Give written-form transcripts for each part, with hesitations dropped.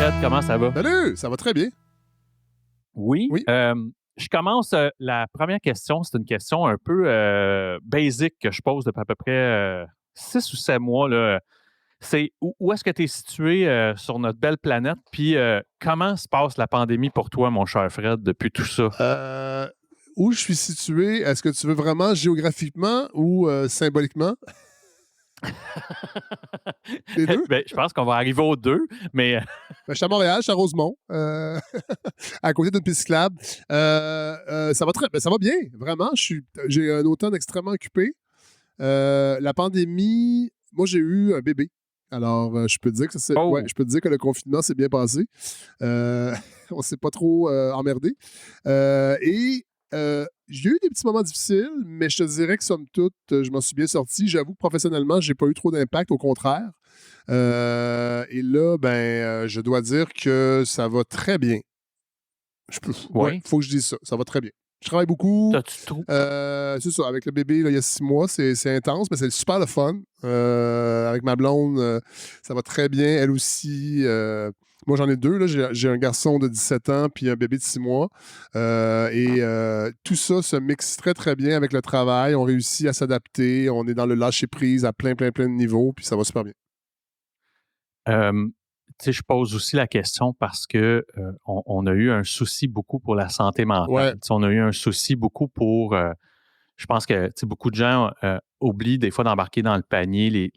Fred, comment ça va? Salut, ça va très bien. Oui. Oui. Je commence la première question, c'est une question un peu basic que je pose depuis à peu près 6 ou 7 mois. Là. C'est où est-ce que tu es situé sur notre belle planète? Puis comment se passe la pandémie pour toi, mon cher Fred, depuis tout ça? Où je suis situé, est-ce que tu veux vraiment géographiquement ou symboliquement? Les deux? Ben, je pense qu'on va arriver aux deux, mais Je suis à Montréal, je suis à Rosemont, à côté d'une piste cyclable. Ça va ça va bien, vraiment. J'ai un automne extrêmement occupé. La pandémie, moi j'ai eu un bébé. Alors, je peux te dire que oh, je peux te dire que le confinement s'est bien passé. On s'est pas trop emmerdé. J'ai eu des petits moments difficiles, mais je te dirais que somme toute, je m'en suis bien sorti. J'avoue que professionnellement, j'ai pas eu trop d'impact, au contraire. Et là, je dois dire que ça va très bien. oui. Faut que je dise ça. Ça va très bien. Je travaille beaucoup. T'as-tu trouvé? C'est ça, avec le bébé, là, il y a 6 mois, c'est intense, mais c'est super le fun. Avec ma blonde, ça va très bien. Elle aussi. Moi, j'en ai deux. Là. J'ai un garçon de 17 ans puis un bébé de 6 mois. Tout ça se mixe très, très bien avec le travail. On réussit à s'adapter. On est dans le lâcher-prise à plein, plein, plein de niveaux, puis ça va super bien. Je pose aussi la question parce que on a eu un souci beaucoup pour la santé mentale. Ouais. On a eu un souci beaucoup pour. Je pense que beaucoup de gens oublient des fois d'embarquer dans le panier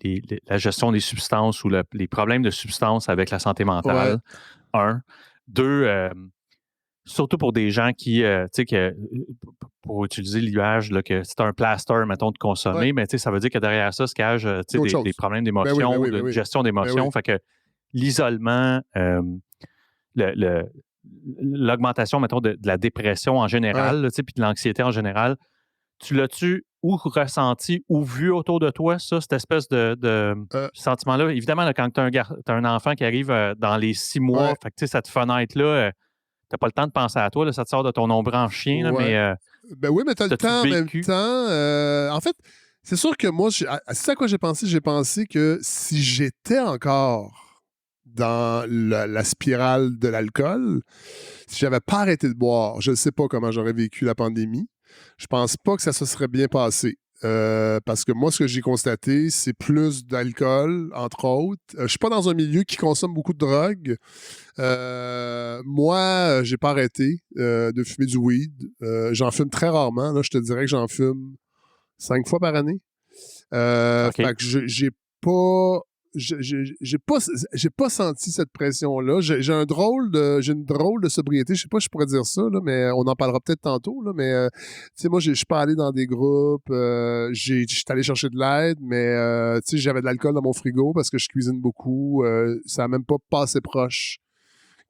la gestion des substances ou les problèmes de substances avec la santé mentale. Un. Deux, surtout pour des gens qui, pour utiliser l'image, là, que c'est un plaster, mettons, de consommer, mais ça veut dire que derrière ça se cachent des problèmes d'émotion, de gestion d'émotion. Fait que l'isolement, l'augmentation, mettons, de la dépression en général, puis de l'anxiété en général, tu l'as-tu ou ressenti ou vu autour de toi, ça, cette espèce de sentiment-là? Évidemment, là, quand tu as un enfant qui arrive dans les 6 mois, fait que, cette fenêtre-là, t'as pas le temps de penser à toi, là, ça te sort de ton ombre en chien, là, mais... oui, mais t'as le temps en même temps. En fait, c'est sûr que moi, c'est à quoi j'ai pensé? J'ai pensé que si j'étais encore dans la spirale de l'alcool, si j'avais pas arrêté de boire, je ne sais pas comment j'aurais vécu la pandémie. Je pense pas que ça se serait bien passé. Parce que moi, ce que j'ai constaté, c'est plus d'alcool, entre autres. Je suis pas dans un milieu qui consomme beaucoup de drogue. Moi, j'ai pas arrêté de fumer du weed. J'en fume très rarement. Là, je te dirais que j'en fume 5 fois par année. Fait que j'ai pas... J'ai pas senti cette pression-là. J'ai une drôle de sobriété. Je sais pas si je pourrais dire ça, là, mais on en parlera peut-être tantôt. Là, mais moi, je suis pas allé dans des groupes. Je suis allé chercher de l'aide, mais j'avais de l'alcool dans mon frigo parce que je cuisine beaucoup. Ça n'a même pas passé proche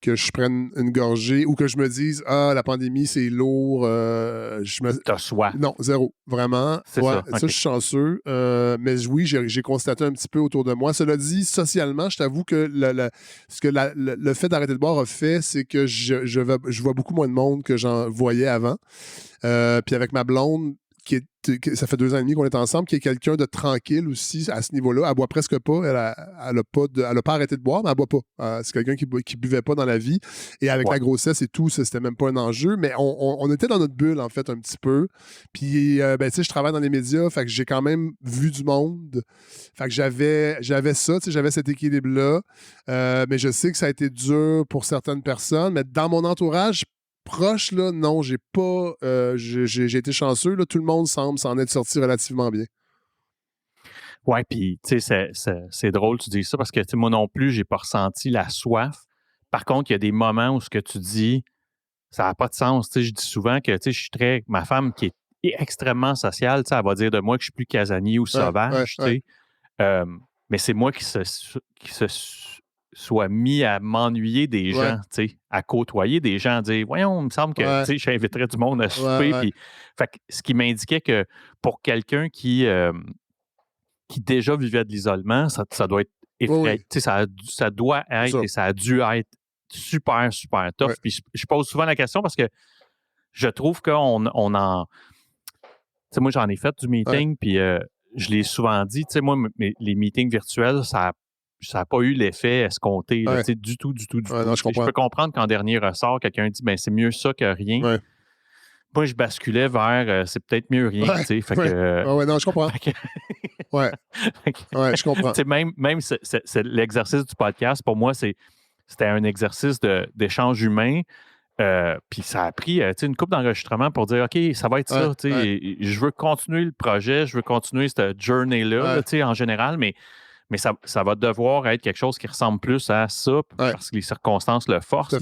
que je prenne une gorgée ou que je me dise la pandémie, c'est lourd. T'as soif. Non, zéro. Vraiment. C'est ça. Ça, je suis chanceux. Mais oui, j'ai constaté un petit peu autour de moi. Cela dit, socialement, je t'avoue que le fait d'arrêter de boire a fait, c'est que je vois beaucoup moins de monde que j'en voyais avant. Puis avec ma blonde, ça fait 2 ans et demi qu'on est ensemble, qui est quelqu'un de tranquille aussi à ce niveau-là. Elle boit presque pas. Elle a pas arrêté de boire, mais elle boit pas. C'est quelqu'un qui buvait pas dans la vie. Et avec la grossesse et tout, c'était même pas un enjeu. Mais on était dans notre bulle, en fait, un petit peu. Puis, je travaille dans les médias, fait que j'ai quand même vu du monde. Fait que j'avais ça, j'avais cet équilibre-là. Mais je sais que ça a été dur pour certaines personnes. Mais dans mon entourage, proche, là, non, j'ai pas. J'ai été chanceux. Là, tout le monde semble s'en être sorti relativement bien. Ouais, puis, c'est drôle, tu dis ça, parce que, moi non plus, j'ai pas ressenti la soif. Par contre, il y a des moments où ce que tu dis, ça n'a pas de sens. Je dis souvent que, je suis ma femme qui est extrêmement sociale, elle va dire de moi que je suis plus casanier ou sauvage, mais c'est moi qui se soit mis à m'ennuyer des gens, à côtoyer des gens, à dire, voyons, il me semble que j'inviterais du monde à souper. Puis, fait que, ce qui m'indiquait que pour quelqu'un qui déjà vivait de l'isolement, ça doit être effrayant. Ça doit être et ça a dû être super, super tough. Puis je pose souvent la question parce que je trouve qu'on en... moi, j'en ai fait du meeting, puis je l'ai souvent dit, moi, les meetings virtuels, ça ça n'a pas eu l'effet escompté, là, du tout. Non, je comprends. Je peux comprendre qu'en dernier ressort, quelqu'un dit ben, c'est mieux ça que rien. Ouais. Moi, je basculais vers c'est peut-être mieux rien. Ouais, Fait que, non, je comprends. Ouais, je comprends. Même c'est l'exercice du podcast, pour moi, c'était un exercice d'échange humain. Puis ça a pris une couple d'enregistrements pour dire OK, ça va être ça. Je veux continuer le projet, je veux continuer cette journey-là en général, mais ça va devoir être quelque chose qui ressemble plus à ça parce que les circonstances le forcent.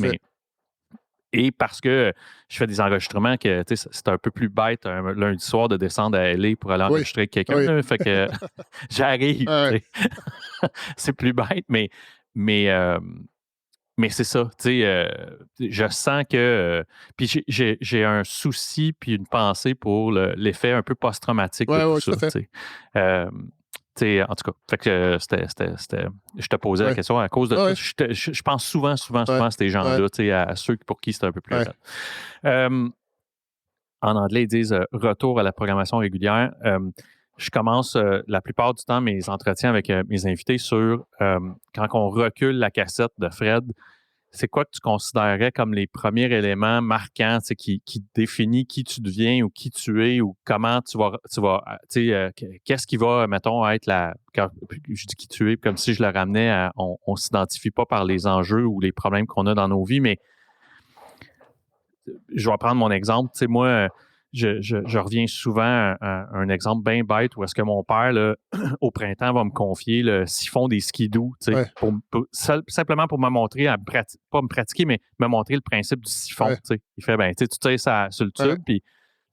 Et parce que je fais des enregistrements que c'est un peu plus bête un lundi soir de descendre à LA pour aller enregistrer avec quelqu'un. Oui. Fait que j'arrive. C'est plus bête, mais c'est ça. Je sens que. Puis j'ai un souci puis une pensée pour l'effet un peu post-traumatique de tout ça. En tout cas, fait que je te posais la question à cause de ça. Je pense souvent à ces gens-là, à ceux pour qui c'est un peu plus en anglais, ils disent retour à la programmation régulière. Je commence la plupart du temps mes entretiens avec mes invités sur quand on recule la cassette de Fred. C'est quoi que tu considérerais comme les premiers éléments marquants qui définit qui tu deviens ou qui tu es ou comment tu vas qu'est-ce qui va, mettons, être quand je dis qui tu es, comme si je le ramenais à on s'identifie pas par les enjeux ou les problèmes qu'on a dans nos vies, mais je vais prendre mon exemple. Moi, je reviens souvent à un exemple bien bête où est-ce que mon père, là, au printemps, va me confier le siphon des skidoo, simplement pour me montrer, pas me pratiquer, mais me montrer le principe du siphon. Il fait, tu tires ça sur le tube, puis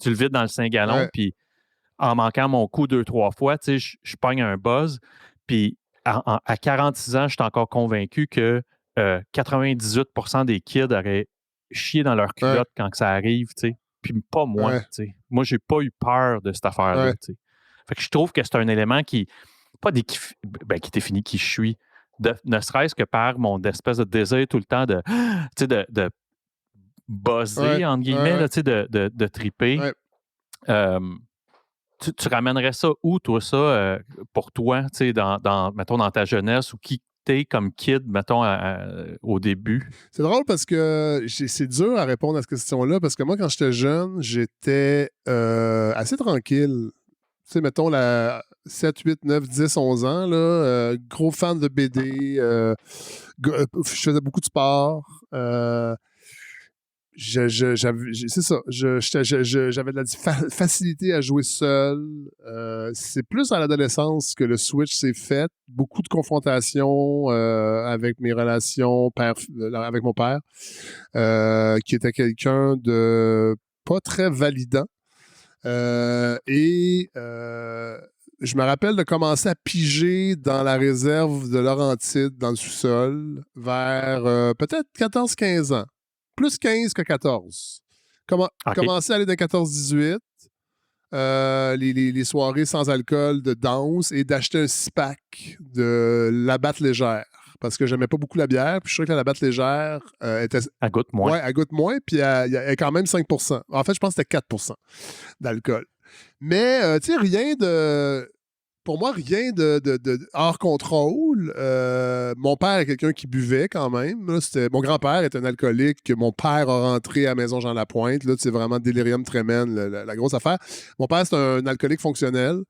tu le vides dans le 5 gallons, puis en manquant mon coup 2-3 fois, je pogne un buzz, puis à 46 ans, je suis encore convaincu que 98% des kids auraient chié dans leur culotte quand ça arrive, puis pas moi. Moi, j'ai pas eu peur de cette affaire-là. Fait que je trouve que c'est un élément qui définit qui je suis. Ne serait-ce que par mon espèce de désir tout le temps de buzzer, entre guillemets, là, de triper. Tu ramènerais ça où, toi, ça, pour toi, mettons, dans ta jeunesse, ou qui t'es comme kid, mettons, au début? C'est drôle parce que c'est dur à répondre à cette question-là, parce que moi, quand j'étais jeune, j'étais assez tranquille. Tu sais, mettons, 7, 8, 9, 10, 11 ans, là, gros fan de BD, je faisais beaucoup de sport. C'est ça. J'avais de la facilité à jouer seul. C'est plus à l'adolescence que le switch s'est fait. Beaucoup de confrontations avec mes relations avec mon père, qui était quelqu'un de pas très validant. Je me rappelle de commencer à piger dans la réserve de Laurentides, dans le sous-sol, vers peut-être 14-15 ans. Plus 15 que 14. Commencer à aller de 14-18, les soirées sans alcool de danse et d'acheter un 6-pack de la Batte légère. Parce que j'aimais pas beaucoup la bière. Puis je trouvais que la Batte légère était. Elle goûte moins. Ouais, elle goûte moins. Puis elle est quand même 5%. En fait, je pense que c'était 4% d'alcool. Mais, tu sais, rien de. Pour moi, rien de hors contrôle. Mon père est quelqu'un qui buvait quand même. Là, mon grand-père est un alcoolique que mon père a rentré à Maison Jean Lapointe. Là, c'est vraiment délirium tremens, la grosse affaire. Mon père, c'est un alcoolique fonctionnel.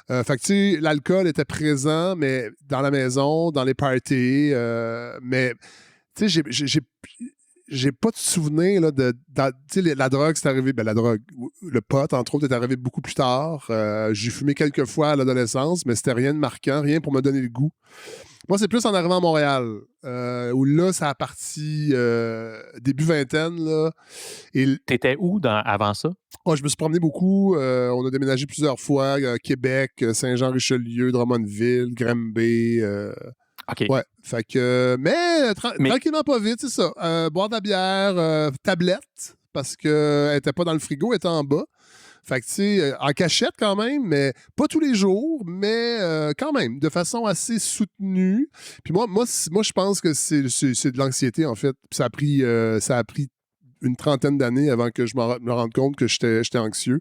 Fait que, tu sais, l'alcool était présent, mais dans la maison, dans les parties. Mais, tu sais, j'ai pas de souvenir là, la drogue, c'est arrivé. Ben, la drogue, le pot, entre autres, est arrivé beaucoup plus tard. J'ai fumé quelques fois à l'adolescence, mais c'était rien de marquant, rien pour me donner le goût. Moi, c'est plus en arrivant à Montréal, où là, ça a parti début vingtaine. Là, T'étais où avant ça? Oh, je me suis promené beaucoup. On a déménagé plusieurs fois. Québec, Saint-Jean-Richelieu, Drummondville, Granby. OK. Ouais. Fait que, mais tranquillement, pas vite, c'est ça. Boire de la bière, tablette, parce qu'elle n'était pas dans le frigo, elle était en bas. Fait que, tu sais, en cachette quand même, mais pas tous les jours, mais quand même, de façon assez soutenue. Puis moi je pense que c'est de l'anxiété, en fait. Puis ça a pris une trentaine d'années avant que je me rende compte que j'étais anxieux.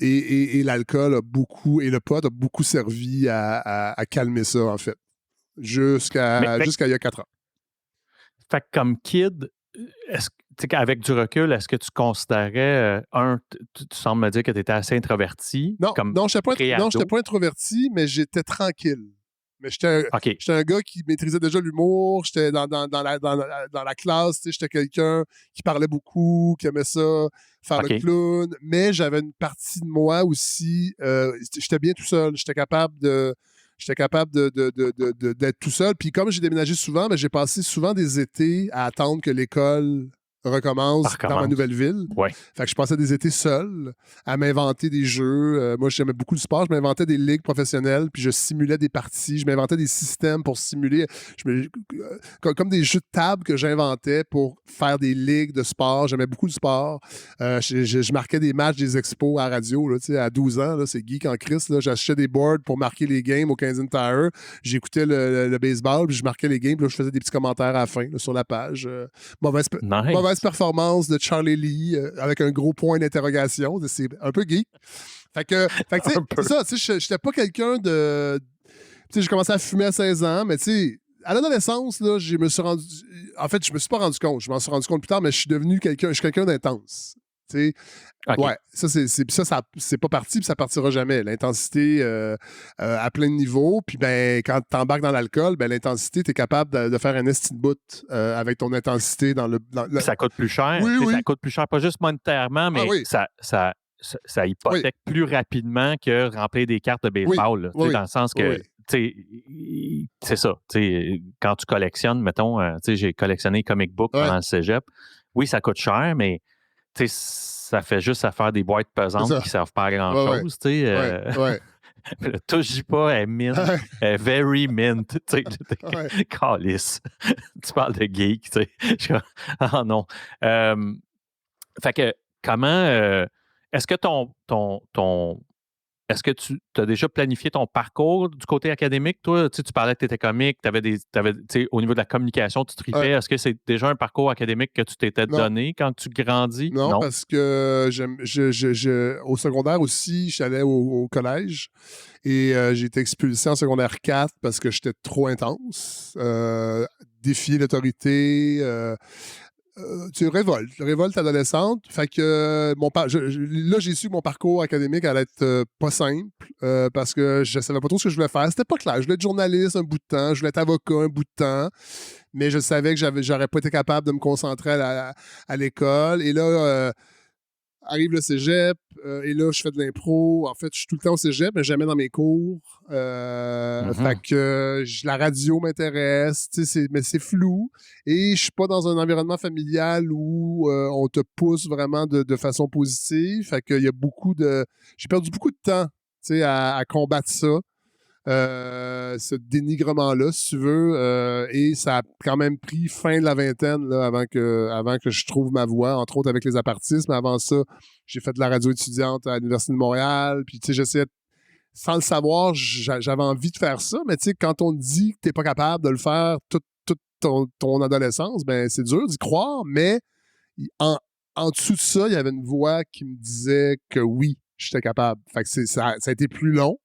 et l'alcool a beaucoup, et le pot a beaucoup servi à calmer ça, en fait, jusqu'à il y a 4 ans. Fait que comme kid, avec du recul, est-ce que tu considérais, tu sembles me dire que tu étais assez introverti? Non, comme je n'étais pas introverti, mais j'étais tranquille. Mais j'étais un gars qui maîtrisait déjà l'humour, j'étais dans la classe, j'étais quelqu'un qui parlait beaucoup, qui aimait ça, faire le clown, mais j'avais une partie de moi aussi, j'étais bien tout seul, j'étais capable d'être tout seul. Puis comme j'ai déménagé souvent, j'ai passé souvent des étés à attendre que l'école recommence dans ma nouvelle ville. Ouais. Fait que je passais des étés seul à m'inventer des jeux. Moi, j'aimais beaucoup le sport. Je m'inventais des ligues professionnelles, puis je simulais des parties. Je m'inventais des systèmes pour simuler, comme des jeux de table que j'inventais pour faire des ligues de sport. J'aimais beaucoup le sport. Je marquais des matchs des expos à la radio, là, à 12 ans. Là, c'est geek en Christ. Là. J'achetais des boards pour marquer les games au Canadian Tire. J'écoutais le baseball, puis je marquais les games, puis là, je faisais des petits commentaires à la fin là, sur la page. Mauvaise performance de Charlie Lee avec un gros point d'interrogation. C'est un peu geek. Fait que c'est ça, je n'étais pas quelqu'un de... j'ai commencé à fumer à 16 ans, mais à l'adolescence, là, je me suis rendu... En fait, je me suis pas rendu compte. Je m'en suis rendu compte plus tard, mais je suis quelqu'un d'intense. Ouais, ça, c'est pas parti, puis ça partira jamais. L'intensité à plein de niveaux, puis quand tu embarques dans l'alcool, l'intensité, tu es capable de faire un esti de bout avec ton intensité dans le... Ça coûte plus cher. Oui. Ça coûte plus cher, pas juste monétairement, mais ça hypothèque plus rapidement que remplir des cartes de baseball. Dans le sens que, c'est ça. Quand tu collectionnes, mettons, j'ai collectionné comic book pendant le cégep. Oui, ça coûte cher, mais ça fait juste à faire des boîtes pesantes qui ne servent pas à grand-chose. Touche pas, elle mint. Elle very mint. Calice. Tu parles de geek. Ah non. Fait que, comment... est-ce que est-ce que tu as déjà planifié ton parcours du côté académique? Toi, tu parlais que tu étais comique, au niveau de la communication, tu tripais. Est-ce que c'est déjà un parcours académique que tu t'étais donné quand tu grandis? Non, parce que au secondaire aussi, j'allais au collège et j'ai été expulsé en secondaire 4 parce que j'étais trop intense. Défier l'autorité... révolte adolescente. Fait que là, j'ai su que mon parcours académique allait être pas simple parce que je savais pas trop ce que je voulais faire. C'était pas clair. Je voulais être journaliste un bout de temps, je voulais être avocat un bout de temps, mais je savais que j'aurais pas été capable de me concentrer à l'école. Et là, arrive le cégep, et là, je fais de l'impro. En fait, je suis tout le temps au cégep, mais jamais dans mes cours. Fait que la radio m'intéresse, mais c'est flou. Et je suis pas dans un environnement familial où on te pousse vraiment de façon positive. Fait qu'il y a j'ai perdu beaucoup de temps, à combattre ça. Ce dénigrement-là, si tu veux, et ça a quand même pris fin de la vingtaine là, avant que je trouve ma voie, entre autres avec les apartistes. Mais avant ça, j'ai fait de la radio étudiante à l'Université de Montréal, puis j'essayais, sans le savoir, j'avais envie de faire ça, mais quand on te dit que t'es pas capable de le faire toute ton adolescence, c'est dur d'y croire, mais en dessous de ça, il y avait une voix qui me disait que oui, j'étais capable. Fait que ça a été plus long,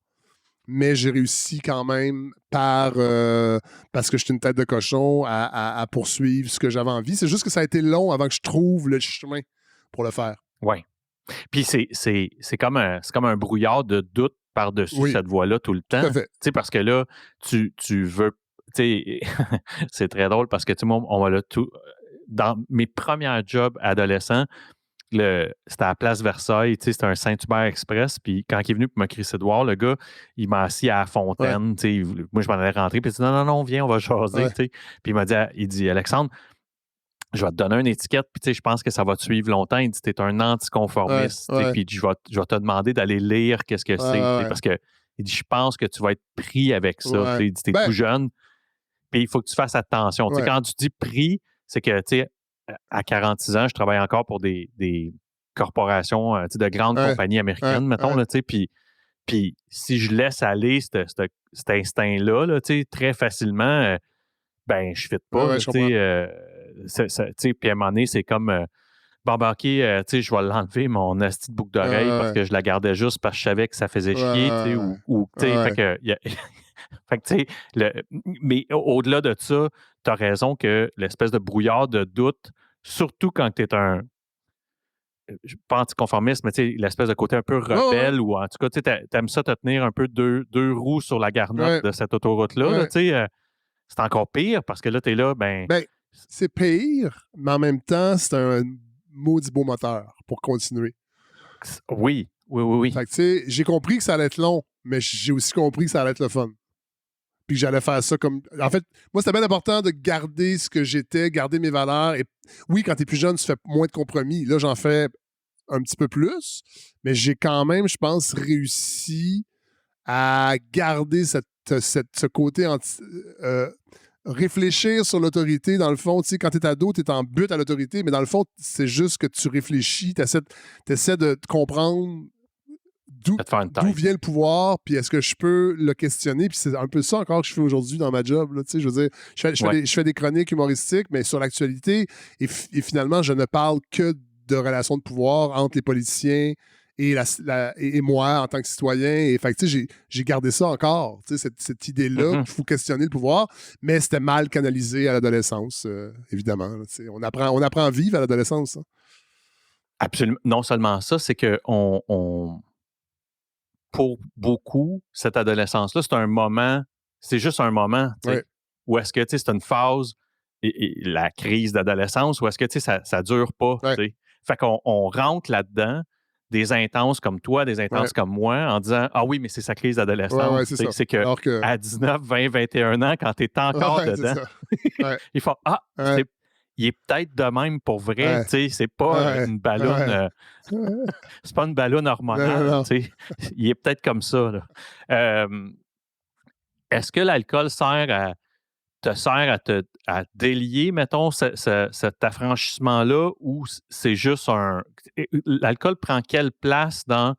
mais j'ai réussi quand même parce que j'étais une tête de cochon à poursuivre ce que j'avais envie. C'est juste que ça a été long avant que je trouve le chemin pour le faire. Oui. Puis c'est comme un brouillard de doute par-dessus cette voie-là tout le temps. Tout à fait. Parce que là, tu veux... c'est très drôle parce que moi, on l'a tout... Dans mes premiers jobs adolescents, c'était à Place Versailles, c'était un Saint-Hubert Express, puis quand il est venu pour me crisser de voir, le gars, il m'a assis à la fontaine, moi je m'en allais rentrer, puis il dit non, viens, on va jaser, puis il dit Alexandre, je vais te donner une étiquette, puis je pense que ça va te suivre longtemps. Il dit t'es un anticonformiste, puis je vais te demander d'aller lire qu'est-ce que c'est, parce que il dit je pense que tu vas être pris avec ça, il dit t'es tout jeune, puis il faut que tu fasses attention. Quand tu dis pris, c'est que à 46 ans, je travaille encore pour des corporations, de grandes compagnies américaines, mettons, puis si je laisse aller cet instinct-là, très facilement, je ne fit pas. Puis à un moment donné, c'est comme, bon, ben, OK, tu sais, je vais l'enlever, mon asti de boucle d'oreille, parce que je la gardais juste parce que je savais que ça faisait chier, tu sais, ou tu sais, fait que, fait que, tu sais, mais au-delà de ça, tu as raison que l'espèce de brouillard de doute, surtout quand tu es pas anticonformiste, mais tu sais, l'espèce de côté un peu rebelle, ou en tout cas, tu sais, t'aimes ça te tenir un peu deux roues sur la garnotte de cette autoroute-là, là, tu sais, c'est encore pire parce que là, t'es là, ben. Ben, c'est pire, mais en même temps, c'est un maudit beau moteur pour continuer. Oui. Fait que, tu sais, j'ai compris que ça allait être long, mais j'ai aussi compris que ça allait être le fun. Puis que j'allais faire ça comme. En fait, moi, c'était bien important de garder ce que j'étais, garder mes valeurs. Et oui, quand t'es plus jeune, tu fais moins de compromis. Là, j'en fais un petit peu plus, mais j'ai quand même, je pense, réussi à garder ce côté réfléchir sur l'autorité. Dans le fond, tu sais, quand tu es ado, tu es en but à l'autorité, mais dans le fond, c'est juste que tu réfléchis, tu essaies de comprendre d'où vient le pouvoir, puis est-ce que je peux le questionner, puis c'est un peu ça encore que je fais aujourd'hui dans ma job, là, tu sais, je veux dire, je fais des chroniques humoristiques, mais sur l'actualité, et finalement, je ne parle que de relations de pouvoir entre les politiciens et moi en tant que citoyen. Et fait que, tu sais, j'ai gardé ça encore, tu sais, cette idée-là qu'il faut questionner le pouvoir, mais c'était mal canalisé à l'adolescence, évidemment. Là, tu sais, on apprend à vivre à l'adolescence. Hein. Absolument. Non seulement ça, c'est que pour beaucoup, cette adolescence-là, c'est un moment, c'est juste un moment, tu sais, où est-ce que, tu sais, c'est une phase, et la crise d'adolescence, où est-ce que, tu sais, ça dure pas, tu sais. Fait qu'on rentre là-dedans, des intenses comme toi, des intenses comme moi, en disant « Ah oui, mais c'est sa crise d'adolescence. » C'est que à 19, 20, 21 ans, quand tu es encore dedans, il faut « Ah, il est peut-être de même pour vrai. Tu sais, c'est pas une balloune. C'est pas une balloune hormonale. Tu sais. Il est peut-être comme ça. Là. Est-ce que l'alcool te sert à délier, mettons, cet affranchissement-là, ou c'est juste un. L'alcool prend quelle place dans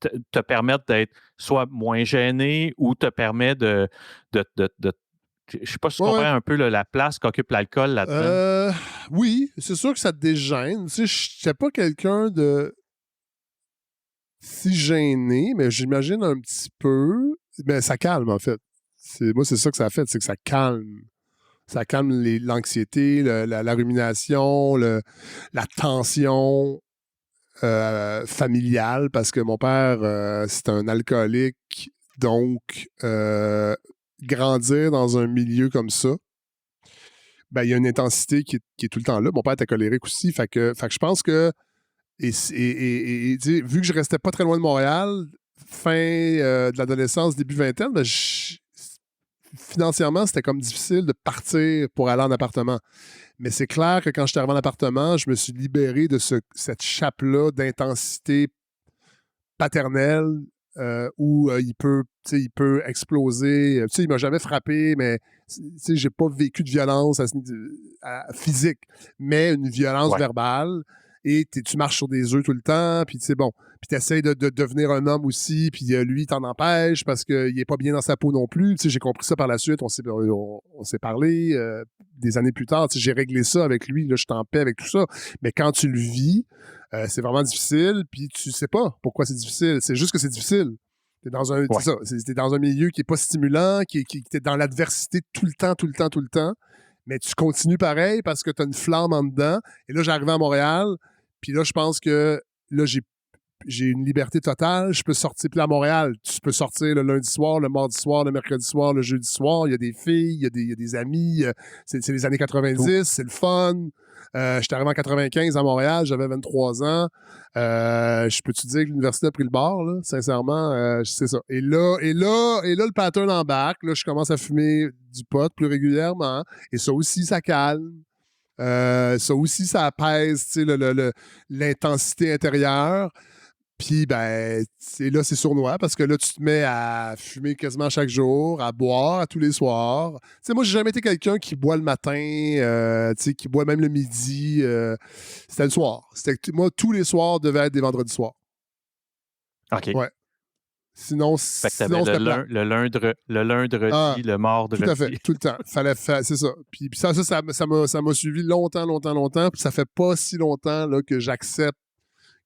te permettre d'être soit moins gêné, ou te permet de je ne sais pas si tu comprends un peu la place qu'occupe l'alcool là-dedans. Oui, c'est sûr que ça te dégêne. Tu sais, je n'étais pas quelqu'un de si gêné, mais j'imagine un petit peu. Mais ça calme, en fait. Moi, c'est ça que ça a fait, c'est que ça calme. Ça calme l'anxiété, la rumination, la tension familiale, parce que mon père, c'est un alcoolique. Donc, grandir dans un milieu comme ça, ben, il y a une intensité qui est tout le temps là. Mon père était colérique aussi. Fait que je pense que, vu que je restais pas très loin de Montréal, fin de l'adolescence, début vingtaine, ben, financièrement, c'était comme difficile de partir pour aller en appartement. Mais c'est clair que quand je suis arrivé en appartement, je me suis libéré de cette chape-là d'intensité paternelle où il peut exploser. Tu sais, il m'a jamais frappé, mais tu sais, j'ai pas vécu de violence physique, mais une violence verbale. Et tu marches sur des œufs tout le temps, puis tu sais, bon, puis tu essaies de devenir un homme aussi, puis lui, il t'en empêche parce qu'il est pas bien dans sa peau non plus. Tu sais, j'ai compris ça par la suite, on s'est parlé des années plus tard. Tu sais, j'ai réglé ça avec lui, là, je suis en paix avec tout ça. Mais quand tu le vis, c'est vraiment difficile, puis tu sais pas pourquoi c'est difficile. C'est juste que c'est difficile. T'es dans t'es dans un milieu qui est pas stimulant, qui est dans l'adversité tout le temps. Mais tu continues pareil parce que tu as une flamme en dedans. Et là, j'arrive à Montréal, puis là, je pense que là, j'ai une liberté totale. Je peux sortir. Puis là, à Montréal, tu peux sortir le lundi soir, le mardi soir, le mercredi soir, le jeudi soir. Il y a des filles, il y a des amis. C'est les années 90, c'est le fun. J'étais arrivé en 95 à Montréal, j'avais 23 ans. Je peux te dire que l'université a pris le bord, là, sincèrement, c'est ça. Et là, le pattern embarque. Là, je commence à fumer du pot plus régulièrement. Et ça aussi, ça calme. Ça aussi, ça apaise l'intensité intérieure. Puis, ben, là, c'est sournois parce que là, tu te mets à fumer quasiment chaque jour, à boire à tous les soirs. Tu sais, moi, j'ai jamais été quelqu'un qui boit le matin, tu sais, qui boit même le midi. C'était le soir. Moi, tous les soirs devaient être des vendredis soirs. OK. Ouais. Sinon, Fait que t'avais c'était plat. le lundredi, Ah, le mordredi. tout à fait, tout le temps. Fallait faire, c'est ça. Puis ça m'a suivi longtemps. Puis ça fait pas si longtemps là, que j'accepte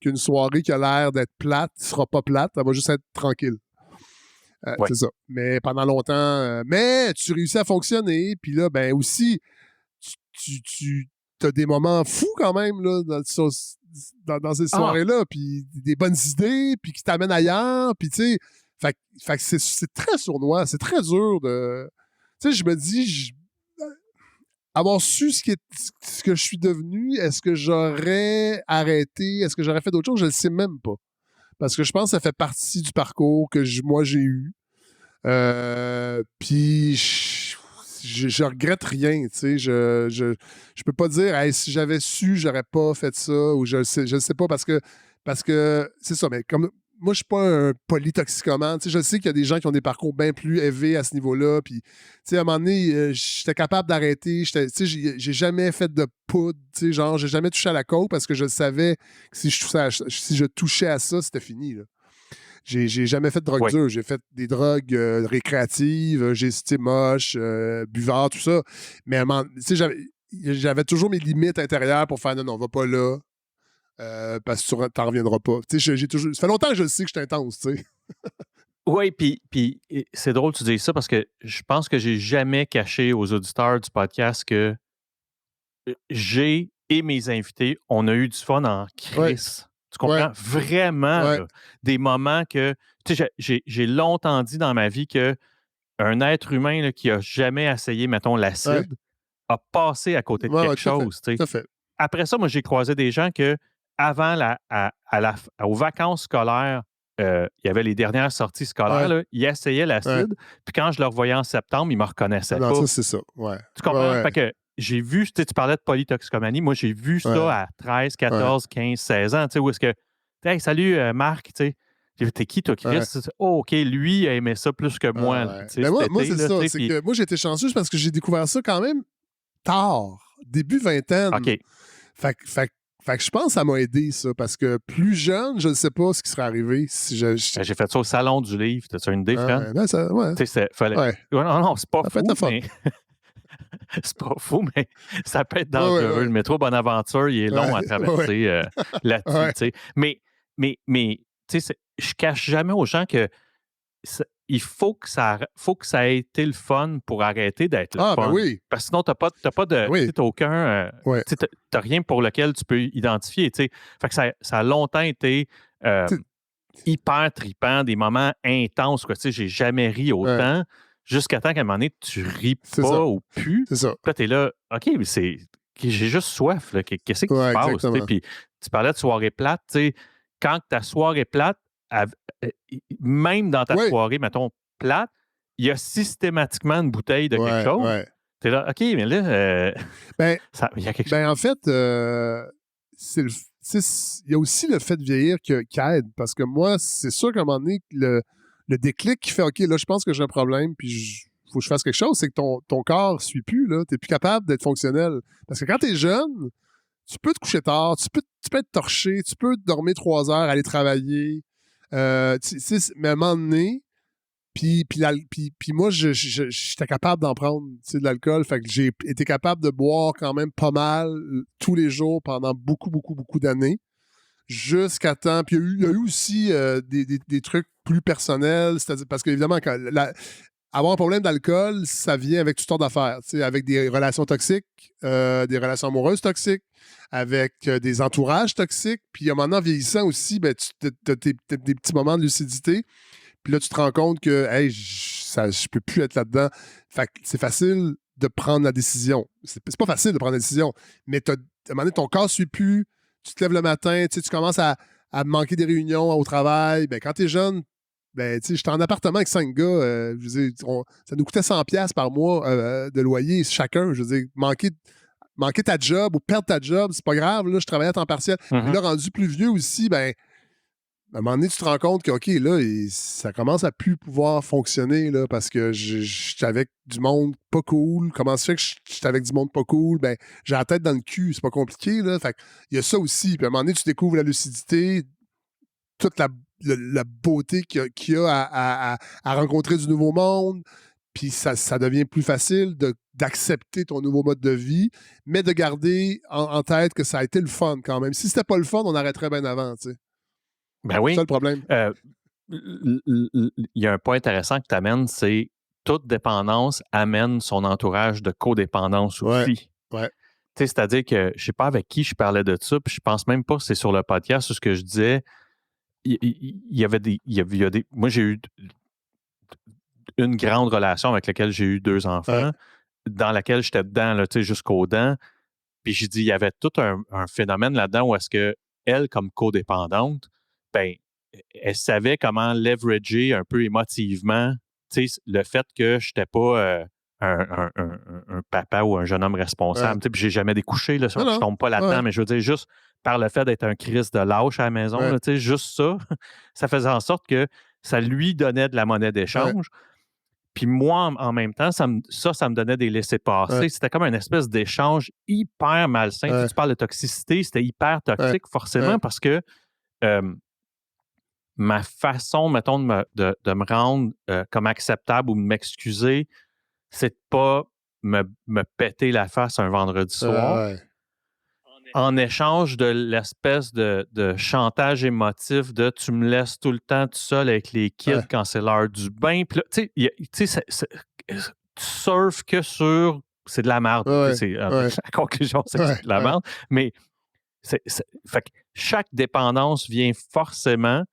qu'une soirée qui a l'air d'être plate ne sera pas plate, elle va juste être tranquille. Ouais. C'est ça. Mais pendant longtemps, mais tu réussis à fonctionner. Puis là, ben aussi, tu as des moments fous quand même là, dans ces soirées-là. Puis des bonnes idées, puis qui t'amènent ailleurs. Puis tu sais, fait que c'est très sournois. C'est très dur de... Tu sais, je me dis... avoir su ce que je suis devenu, est-ce que j'aurais arrêté? Est-ce que j'aurais fait d'autres choses? Je ne le sais même pas. Parce que je pense que ça fait partie du parcours que moi, j'ai eu. Puis, je regrette rien, tu sais. Je peux pas dire, hey, si j'avais su, j'aurais pas fait ça, ou je sais pas, parce que c'est ça, mais comme moi, je suis pas un polytoxicomane. Tu sais, je sais qu'il y a des gens qui ont des parcours bien plus élevés à ce niveau-là. Puis, tu sais, à un moment donné, j'étais capable d'arrêter. Tu sais, j'ai jamais fait de poudre. Tu sais, genre, j'ai jamais touché à la coke parce que je savais que si je touchais à ça, c'était fini, là. J'ai jamais fait de drogue dure. J'ai fait des drogues récréatives. J'ai été moche, buvard, tout ça. Mais, tu sais, j'avais toujours mes limites intérieures pour faire non, on va pas là. Parce que tu t'en reviendras pas. Tu sais, ça fait longtemps que je sais que je suis intense, tu sais. Oui, puis c'est drôle que tu dises ça parce que je pense que j'ai jamais caché aux auditeurs du podcast que j'ai et mes invités, on a eu du fun en crise. Tu comprends? Vraiment, là, des moments que... Tu sais, j'ai longtemps dit dans ma vie que un être humain là, qui a jamais essayé, mettons, l'acide, a passé à côté de quelque chose. Tout à fait. Après ça, moi, j'ai croisé des gens que avant aux vacances scolaires, il y avait les dernières sorties scolaires, là, ils essayaient l'acide, puis quand je le revoyais en septembre, ils me reconnaissaient pas. Non, ça, c'est ça, Tu comprends? Fait que j'ai vu, tu parlais de polytoxicomanie, moi, j'ai vu ça à 13, 14, 15, 16 ans, tu sais, où est-ce que, hey, salut, Marc, tu sais, t'es qui, toi, Chris? Oh, OK, lui, il aimait ça plus que moi. Là, mais moi c'est ça, c'est que moi, j'ai été chanceux parce que j'ai découvert ça quand même tard, début vingtaine. OK. Fait que je pense que ça m'a aidé, ça, parce que plus jeune, je ne sais pas ce qui serait arrivé si j'ai fait ça au Salon du Livre. T'as-tu une idée, Fran? Ben ça, Tu sais, fallait... Non, c'est pas fou, mais... c'est pas fou, mais ça peut être dangereux. Le métro Bonaventure, il est long à traverser là-dessus. Mais tu sais, je cache jamais aux gens que il faut que ça ait été le fun pour arrêter d'être le fun. Ben oui. Parce que sinon, t'as pas de... T'as aucun... t'as rien pour lequel tu peux identifier. T'sais. Fait que ça a longtemps été hyper trippant, des moments intenses. J'ai jamais ri autant. Jusqu'à temps qu'à un moment donné, tu ris pas ou plus. C'est ça. Puis là, t'es là, OK, mais j'ai juste soif. Qu'est-ce qui se passe? Puis tu parlais de soirée plate. Quand ta soirée plate, même dans ta soirée, mettons, plate, il y a systématiquement une bouteille de quelque chose. T'es là, OK, mais là, il y a quelque chose. En fait, il y a aussi le fait de vieillir qui aide. Parce que moi, c'est sûr qu'à un moment donné, le déclic qui fait, OK, là, je pense que j'ai un problème, puis faut que je fasse quelque chose, c'est que ton corps ne suit plus, là. Tu n'es plus capable d'être fonctionnel. Parce que quand tu es jeune, tu peux te coucher tard, tu peux être torché, tu peux dormir 3 heures, aller travailler. Mais à un moment donné, puis moi, j'étais capable d'en prendre de l'alcool. Fait que j'ai été capable de boire quand même pas mal tous les jours pendant beaucoup, beaucoup, beaucoup d'années. Jusqu'à temps. Puis il y a eu aussi des trucs plus personnels. C'est-à-dire, parce qu'évidemment, avoir un problème d'alcool, ça vient avec toutes sortes d'affaires. Avec des relations toxiques, des relations amoureuses toxiques, avec des entourages toxiques. Puis à un moment donné, en vieillissant aussi, ben, tu as des petits moments de lucidité. Puis là, tu te rends compte que hey, je peux plus être là-dedans. Fait que c'est facile de prendre la décision. C'est pas facile de prendre la décision, mais à un moment donné, ton corps ne suit plus. Tu te lèves le matin, tu commences à manquer des réunions au travail. Ben, quand tu es jeune, ben, j'étais en appartement avec 5 gars. Je veux dire, ça nous coûtait 100$ par mois de loyer chacun. Je veux dire, manquer ta job ou perdre ta job, c'est pas grave. Là, je travaillais à temps partiel. Puis là, rendu plus vieux aussi, ben, à un moment donné, tu te rends compte que, OK, là, ça commence à plus pouvoir fonctionner là, parce que j'étais avec du monde pas cool. Comment ça fait que j'étais avec du monde pas cool? Ben, j'ai la tête dans le cul, c'est pas compliqué. Là. Fait il y a ça aussi. Puis à un moment donné, tu découvres la lucidité, toute la beauté qu'il y a à rencontrer du nouveau monde. Puis ça devient plus facile d'accepter ton nouveau mode de vie, mais de garder en tête que ça a été le fun quand même. Si c'était pas le fun, on arrêterait bien avant, tu sais. Ben C'est oui. ça le problème. Il y a un point intéressant que tu amènes, c'est toute dépendance amène son entourage de codépendance aussi. Ouais. C'est-à-dire que je ne sais pas avec qui je parlais de ça, puis je pense même pas que c'est sur le podcast où ce que je disais. Il y avait des. Moi, j'ai eu une grande relation avec laquelle j'ai eu 2 enfants, dans laquelle j'étais dedans, là, jusqu'aux dents. Puis j'ai dit, il y avait tout un phénomène là-dedans où est-ce que elle, comme codépendante, ben, elle savait comment leverager un peu émotivement le fait que je n'étais pas un papa ou un jeune homme responsable. Puis j'ai jamais découché, là, je ne tombe pas là-dedans, mais je veux dire, juste par le fait d'être un Christ de lâche à la maison, là, juste ça, ça faisait en sorte que ça lui donnait de la monnaie d'échange. Puis moi, en même temps, ça me donnait des laissez-passer. C'était comme une espèce d'échange hyper malsain. Tu parles de toxicité, c'était hyper toxique, forcément, parce que ma façon, mettons, de me rendre comme acceptable ou de m'excuser, c'est de pas me péter la face un vendredi soir. En échange de l'espèce de chantage émotif de tu me laisses tout le temps tout seul avec les kids quand c'est l'heure du bain. Puis là, tu sais, tu surfes que sur c'est de la merde. La conclusion, c'est que c'est de la merde. Mais fait que chaque dépendance vient forcément,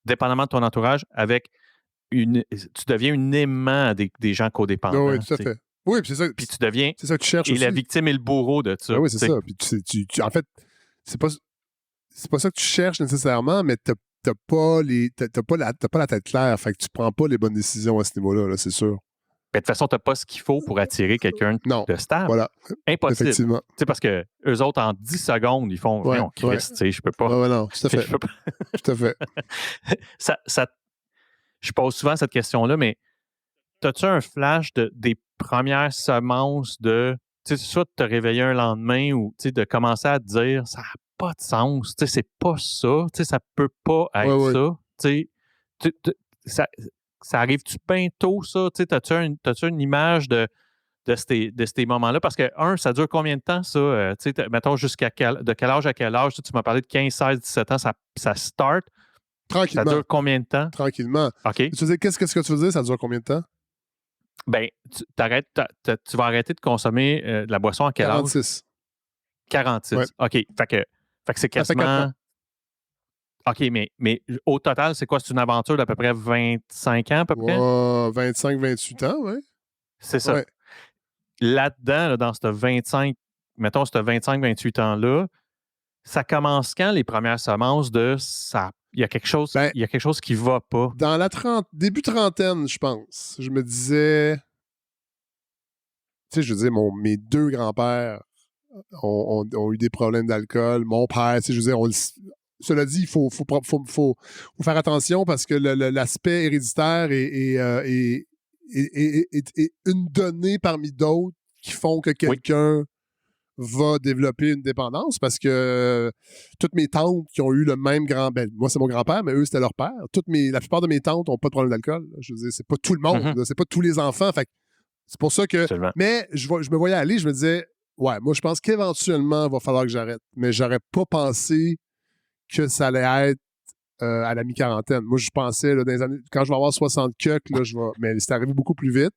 dépendamment de ton entourage, avec tu deviens un aimant des gens codépendants. Oui, tout à fait. Oui, puis c'est ça. Puis tu deviens. C'est ça que tu cherches et aussi. La victime est le bourreau de ça. Oui, c'est ça. Puis en fait, c'est pas ça que tu cherches nécessairement, mais t'as pas la tête claire. Fait que tu prends pas les bonnes décisions à ce niveau-là, là, c'est sûr. De toute façon, tu n'as pas ce qu'il faut pour attirer quelqu'un de stable. Voilà. Impossible. Effectivement. Parce que eux autres, en 10 secondes, ils font non, Christ, je peux pas. Non, tout à fait. Tout à fait. Je pose souvent cette question-là, mais as-tu un flash des premières semences de, soit de te réveiller un lendemain ou de commencer à te dire ça n'a pas de sens, c'est pas ça, ça peut pas être ça. Ça arrive-tu bien tôt, ça? T'as-tu une image de ces moments-là? Parce que, ça dure combien de temps, ça? Mettons, de quel âge à quel âge? Tu m'as parlé de 15, 16, 17 ans, ça start. Tranquillement. Ça dure combien de temps? Tranquillement. OK. Tu veux dire, qu'est-ce que tu veux dire? Ça dure combien de temps? Ben, tu vas arrêter de consommer de la boisson à quel 46. âge? 46. Ouais. OK. Fait que c'est quasiment... OK, mais au total, c'est quoi? C'est une aventure d'à peu près 25 ans, à peu près? 25, 28 ans, oui. C'est ça. Ouais. Là-dedans, là, dans ce 25, mettons, ce 25, 28 ans-là, ça commence quand les premières semences de ça? Il y a quelque chose, il y a quelque chose qui va pas. Dans la début trentaine, je pense. Je me disais. Tu sais, je veux dire, mes 2 grands-pères ont eu des problèmes d'alcool. Mon père, tu sais, je veux dire, cela dit, il faut faire attention parce que l'aspect héréditaire est une donnée parmi d'autres qui font que quelqu'un va développer une dépendance parce que toutes mes tantes qui ont eu le même moi, c'est mon grand-père, mais eux, c'était leur père. La plupart de mes tantes n'ont pas de problème d'alcool. Je veux dire, c'est pas tout le monde, c'est pas tous les enfants. Fait c'est pour ça que. Absolument. Mais je me voyais aller, je me disais, ouais, moi, je pense qu'éventuellement, il va falloir que j'arrête. Mais j'aurais pas pensé que ça allait être à la mi-quarantaine. Moi, je pensais, là, dans les années, quand je vais avoir 60 cucks, là, mais c'est arrivé beaucoup plus vite.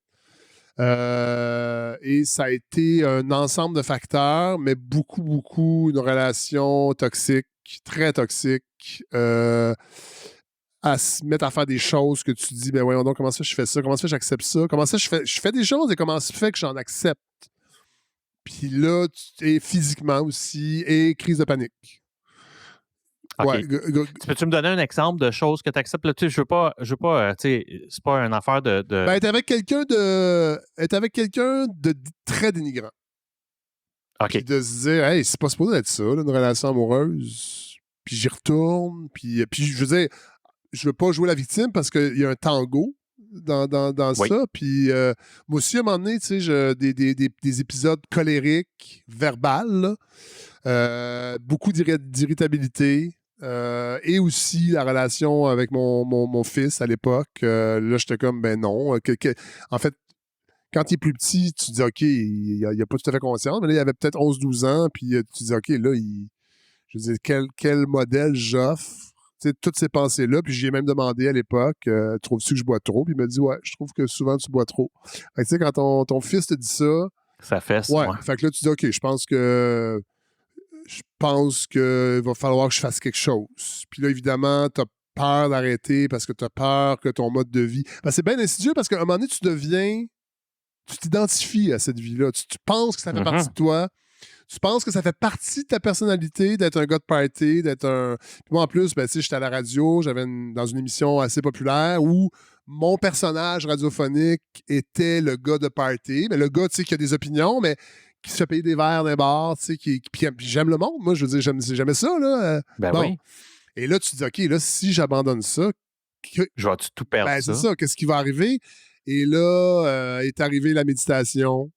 Et ça a été un ensemble de facteurs, mais beaucoup, une relation toxique, très toxique, à se mettre à faire des choses que tu dis, ben voyons donc, comment ça je fais ça? Comment ça j'accepte ça? Comment ça je fais des choses et comment ça fait que j'en accepte? Puis là, et physiquement aussi, et crise de panique. Okay. Peux-tu me donner un exemple de choses que tu acceptes? Là, je veux pas c'est pas une affaire de... Ben, être avec quelqu'un de très dénigrant. OK. Puis de se dire, hey, c'est pas supposé être ça, là, une relation amoureuse. Puis j'y retourne. Puis je veux dire, je veux pas jouer la victime parce qu'il y a un tango dans ça. Puis moi aussi, à un moment donné, tu sais, des épisodes colériques, verbales, beaucoup d'irritabilité. Et aussi la relation avec mon fils à l'époque. Là, j'étais comme, ben non. En fait, quand il est plus petit, tu te dis, OK, il a pas tout à fait conscience, mais là, il avait peut-être 11-12 ans, puis tu te dis, OK, là, je veux dire, quel modèle j'offre? Tu sais, toutes ces pensées-là, puis j'ai même demandé à l'époque, trouves-tu que je bois trop? Puis il m'a dit, ouais, je trouve que souvent tu bois trop. Fait que, tu sais, quand ton fils te dit ça, ça fesse, ouais. ouais. Fait que là, tu dis, OK, je pense qu'il va falloir que je fasse quelque chose. Puis là, évidemment, tu as peur d'arrêter parce que tu as peur que ton mode de vie. Ben, c'est bien insidieux parce qu'à un moment donné, tu t'identifies à cette vie-là. Tu penses que ça fait partie de toi. Tu penses que ça fait partie de ta personnalité d'être un gars de party, d'être un. Puis moi, en plus, ben, tu sais, j'étais à la radio, dans une émission assez populaire où mon personnage radiophonique était le gars de party. Mais le gars, tu sais, qui a des opinions, mais qui se fait payer des verres d'un bar, tu sais, puis j'aime le monde. Moi, je veux dire, j'aimais ça, là. Ben bon. oui. Et là, tu te dis, OK, là, si j'abandonne ça, je vais tout perdre ben, ça. c'est ça, qu'est-ce qui va arriver? Et là, est arrivée la méditation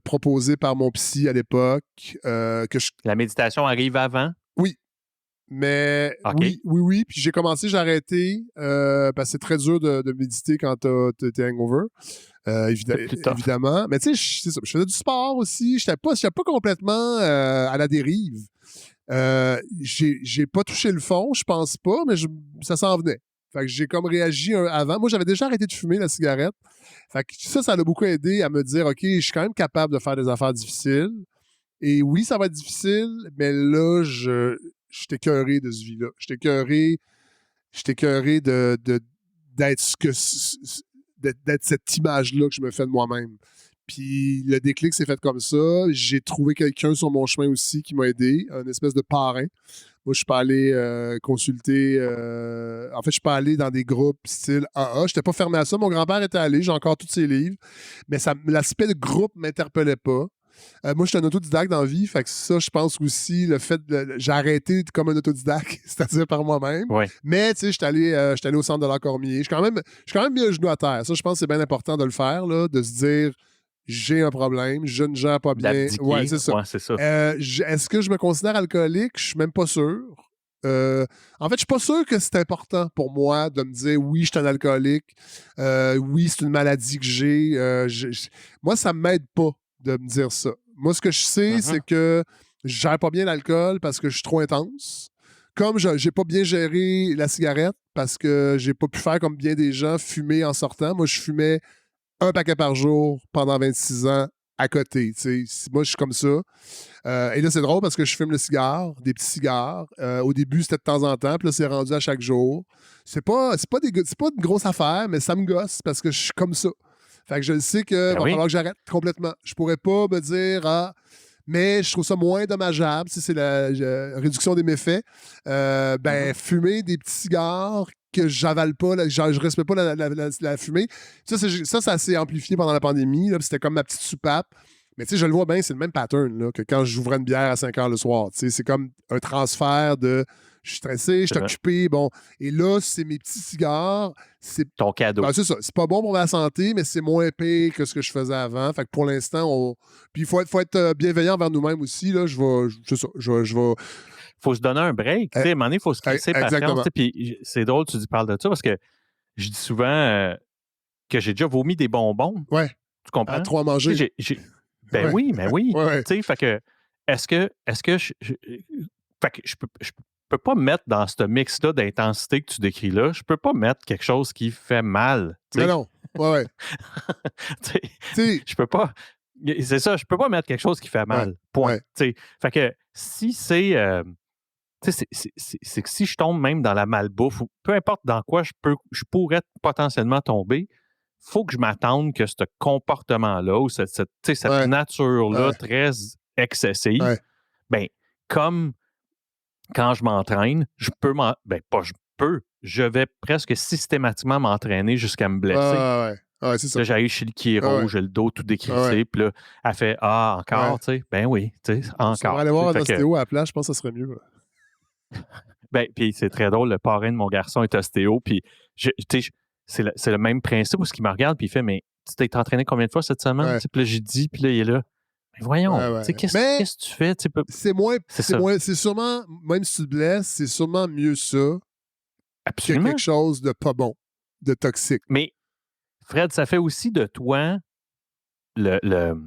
proposée par mon psy à l'époque. La méditation arrive avant? Oui. Mais okay. oui. Puis j'ai arrêté parce que c'est très dur de méditer quand t'es hangover. Évidemment. Mais tu sais, c'est ça. Je faisais du sport aussi. Je n'étais pas complètement à la dérive. J'ai pas touché le fond, je pense pas, mais ça s'en venait. Fait que j'ai comme réagi avant. Moi, j'avais déjà arrêté de fumer la cigarette. Fait que ça l'a beaucoup aidé à me dire, OK, je suis quand même capable de faire des affaires difficiles. Et oui, ça va être difficile, mais là, je suis écœuré de ce vie-là. Je suis écœuré d'être cette image-là que je me fais de moi-même. Puis le déclic s'est fait comme ça. J'ai trouvé quelqu'un sur mon chemin aussi qui m'a aidé, un espèce de parrain. Moi, je suis pas allé consulter. En fait, je suis pas allé dans des groupes style AA. Je n'étais pas fermé à ça. Mon grand-père était allé. J'ai encore tous ses livres. Mais l'aspect de groupe ne m'interpellait pas. Moi, je suis un autodidacte dans la vie. Fait que ça, je pense aussi, le fait j'ai arrêté comme un autodidacte, c'est-à-dire par moi-même. Ouais. Mais, tu sais, je suis allé au centre de l'art Cormier. Je suis quand même mis le genou à terre. Ça, je pense que c'est bien important de le faire, là, de se dire j'ai un problème, je ne gère pas bien. Ouais, c'est ça. Ouais, c'est ça. Est-ce que je me considère alcoolique? Je suis même pas sûr. En fait, je suis pas sûr que c'est important pour moi de me dire oui, je suis un alcoolique. Oui, c'est une maladie que j'ai. Moi, ça m'aide pas de me dire ça. Moi, ce que je sais, c'est que je gère pas bien l'alcool parce que je suis trop intense. Comme j'ai pas bien géré la cigarette parce que j'ai pas pu faire comme bien des gens, fumer en sortant. Moi, je fumais un paquet par jour pendant 26 ans à côté. Moi, je suis comme ça. Et là, c'est drôle parce que je fume le cigare, des petits cigares. Au début, c'était de temps en temps, puis là, c'est rendu à chaque jour. C'est pas une grosse affaire, mais ça me gosse parce que je suis comme ça. Fait que je sais qu'il va falloir que j'arrête complètement. Je pourrais pas me dire mais je trouve ça moins dommageable, si c'est la réduction des méfaits. Fumer des petits cigares que j'avale pas, je respecte pas la fumée. Ça s'est amplifié pendant la pandémie. C'était comme ma petite soupape. Mais tu sais, je le vois bien, c'est le même pattern là, que quand j'ouvrais une bière à 5 heures le soir. C'est comme un transfert de je suis stressé, je suis occupé. Bon. Et là, c'est mes petits cigares. C'est ton cadeau. C'est ça. C'est pas bon pour ma santé, mais c'est moins épais que ce que je faisais avant. Fait que pour l'instant, Puis il faut être bienveillant envers nous-mêmes aussi. Là. Je vais. Faut se donner un break. À un moment donné, il faut se crisser patience. Puis c'est drôle, tu parles de ça parce que je dis souvent que j'ai déjà vomi des bonbons. Ouais. Tu comprends? À trop à manger. Ben oui. Ouais. Fait que est-ce que fait que je peux pas mettre dans ce mix-là d'intensité que tu décris là, je peux pas mettre quelque chose qui fait mal. Mais non. Ouais. Je peux pas. C'est ça, je peux pas mettre quelque chose qui fait mal. Point. Fait que si c'est. C'est que si je tombe même dans la malbouffe, ou peu importe dans quoi je pourrais potentiellement tomber, il faut que je m'attende que ce comportement-là ou cette nature-là très excessive, comme quand je m'entraîne, je vais presque systématiquement m'entraîner jusqu'à me blesser. C'est ça. Là, j'arrive chez le chiro, j'ai le dos tout décrissé, puis là, elle fait encore, tu sais, ben oui, tu sais, encore. On va aller voir un ostéo à la place, je pense que ça serait mieux. Puis c'est très drôle, le parrain de mon garçon est ostéo, puis c'est le même principe où ce qu'il me regarde, puis il fait, mais tu t'es entraîné combien de fois cette semaine? Puis là, j'ai dit, puis là, il est là, Mais voyons, Ouais, ouais. tu sais, Mais qu'est-ce que tu fais? Tu sais, c'est sûrement, même si tu te blesses, c'est sûrement mieux ça que quelque absolument. chose de pas bon, de toxique. Mais Fred, ça fait aussi de toi le, le,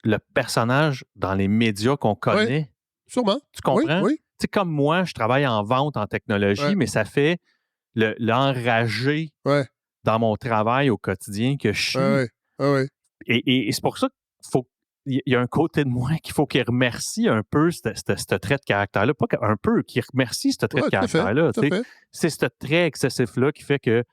le personnage dans les médias qu'on Oui, connaît. sûrement. Tu Oui, comprends? oui. Tu sais, comme moi, je travaille en vente, en technologie, Ouais, mais ça fait l'enragé ouais, dans mon travail au quotidien que je ouais, suis. ouais, ouais, ouais. Et c'est pour ça qu'il faut. Il y a un côté de moi qu'il faut qu'il remercie un peu ce trait de caractère-là. Pas un peu, qu'il remercie ce trait de Ouais, tout à fait, caractère-là. tout à fait. C'est ce trait excessif-là qui fait que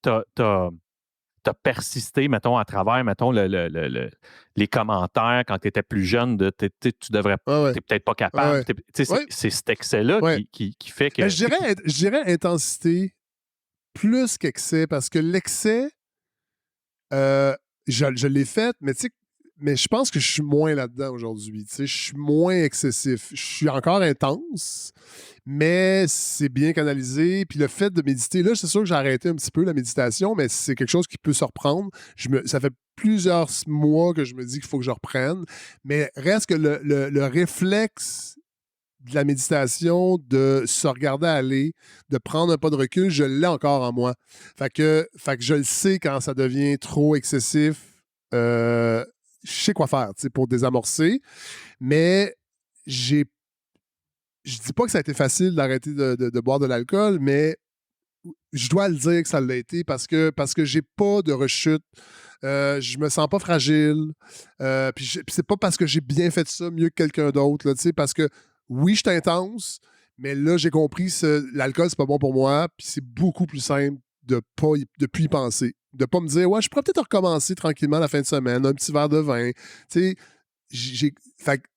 tu as persisté, mettons, à travers, mettons, les commentaires quand tu étais plus jeune de tu devrais. Ouais, ouais, T'es peut-être pas ouais, capable. ouais. Ouais, C'est cet excès-là ouais. qui fait Mais que. je dirais intensité plus qu'excès, parce que l'excès, euh, je l'ai fait, mais tu sais, mais je pense que je suis moins là-dedans aujourd'hui. Tu sais, je suis moins excessif. Je suis encore intense, mais c'est bien canalisé. Puis le fait de méditer, là, c'est sûr que j'ai arrêté un petit peu la méditation, mais c'est quelque chose qui peut se reprendre. Ça fait plusieurs mois que je me dis qu'il faut que je reprenne, mais reste que le réflexe de la méditation, de se regarder aller, de prendre un pas de recul, je l'ai encore en moi. Fait que je le sais quand ça devient trop excessif. Je sais quoi faire pour désamorcer, mais j'ai. Je dis pas que ça a été facile d'arrêter de boire de l'alcool, mais je dois le dire que ça l'a été parce que j'ai pas de rechute. Je me sens pas fragile. Puis c'est pas parce que j'ai bien fait ça mieux que quelqu'un d'autre, là, parce que oui, je suis intense, mais là, j'ai compris que l'alcool, c'est pas bon pour moi. Puis c'est beaucoup plus simple de plus y penser. De pas me dire, ouais, je pourrais peut-être recommencer tranquillement la fin de semaine, un petit verre de vin. Tu sais,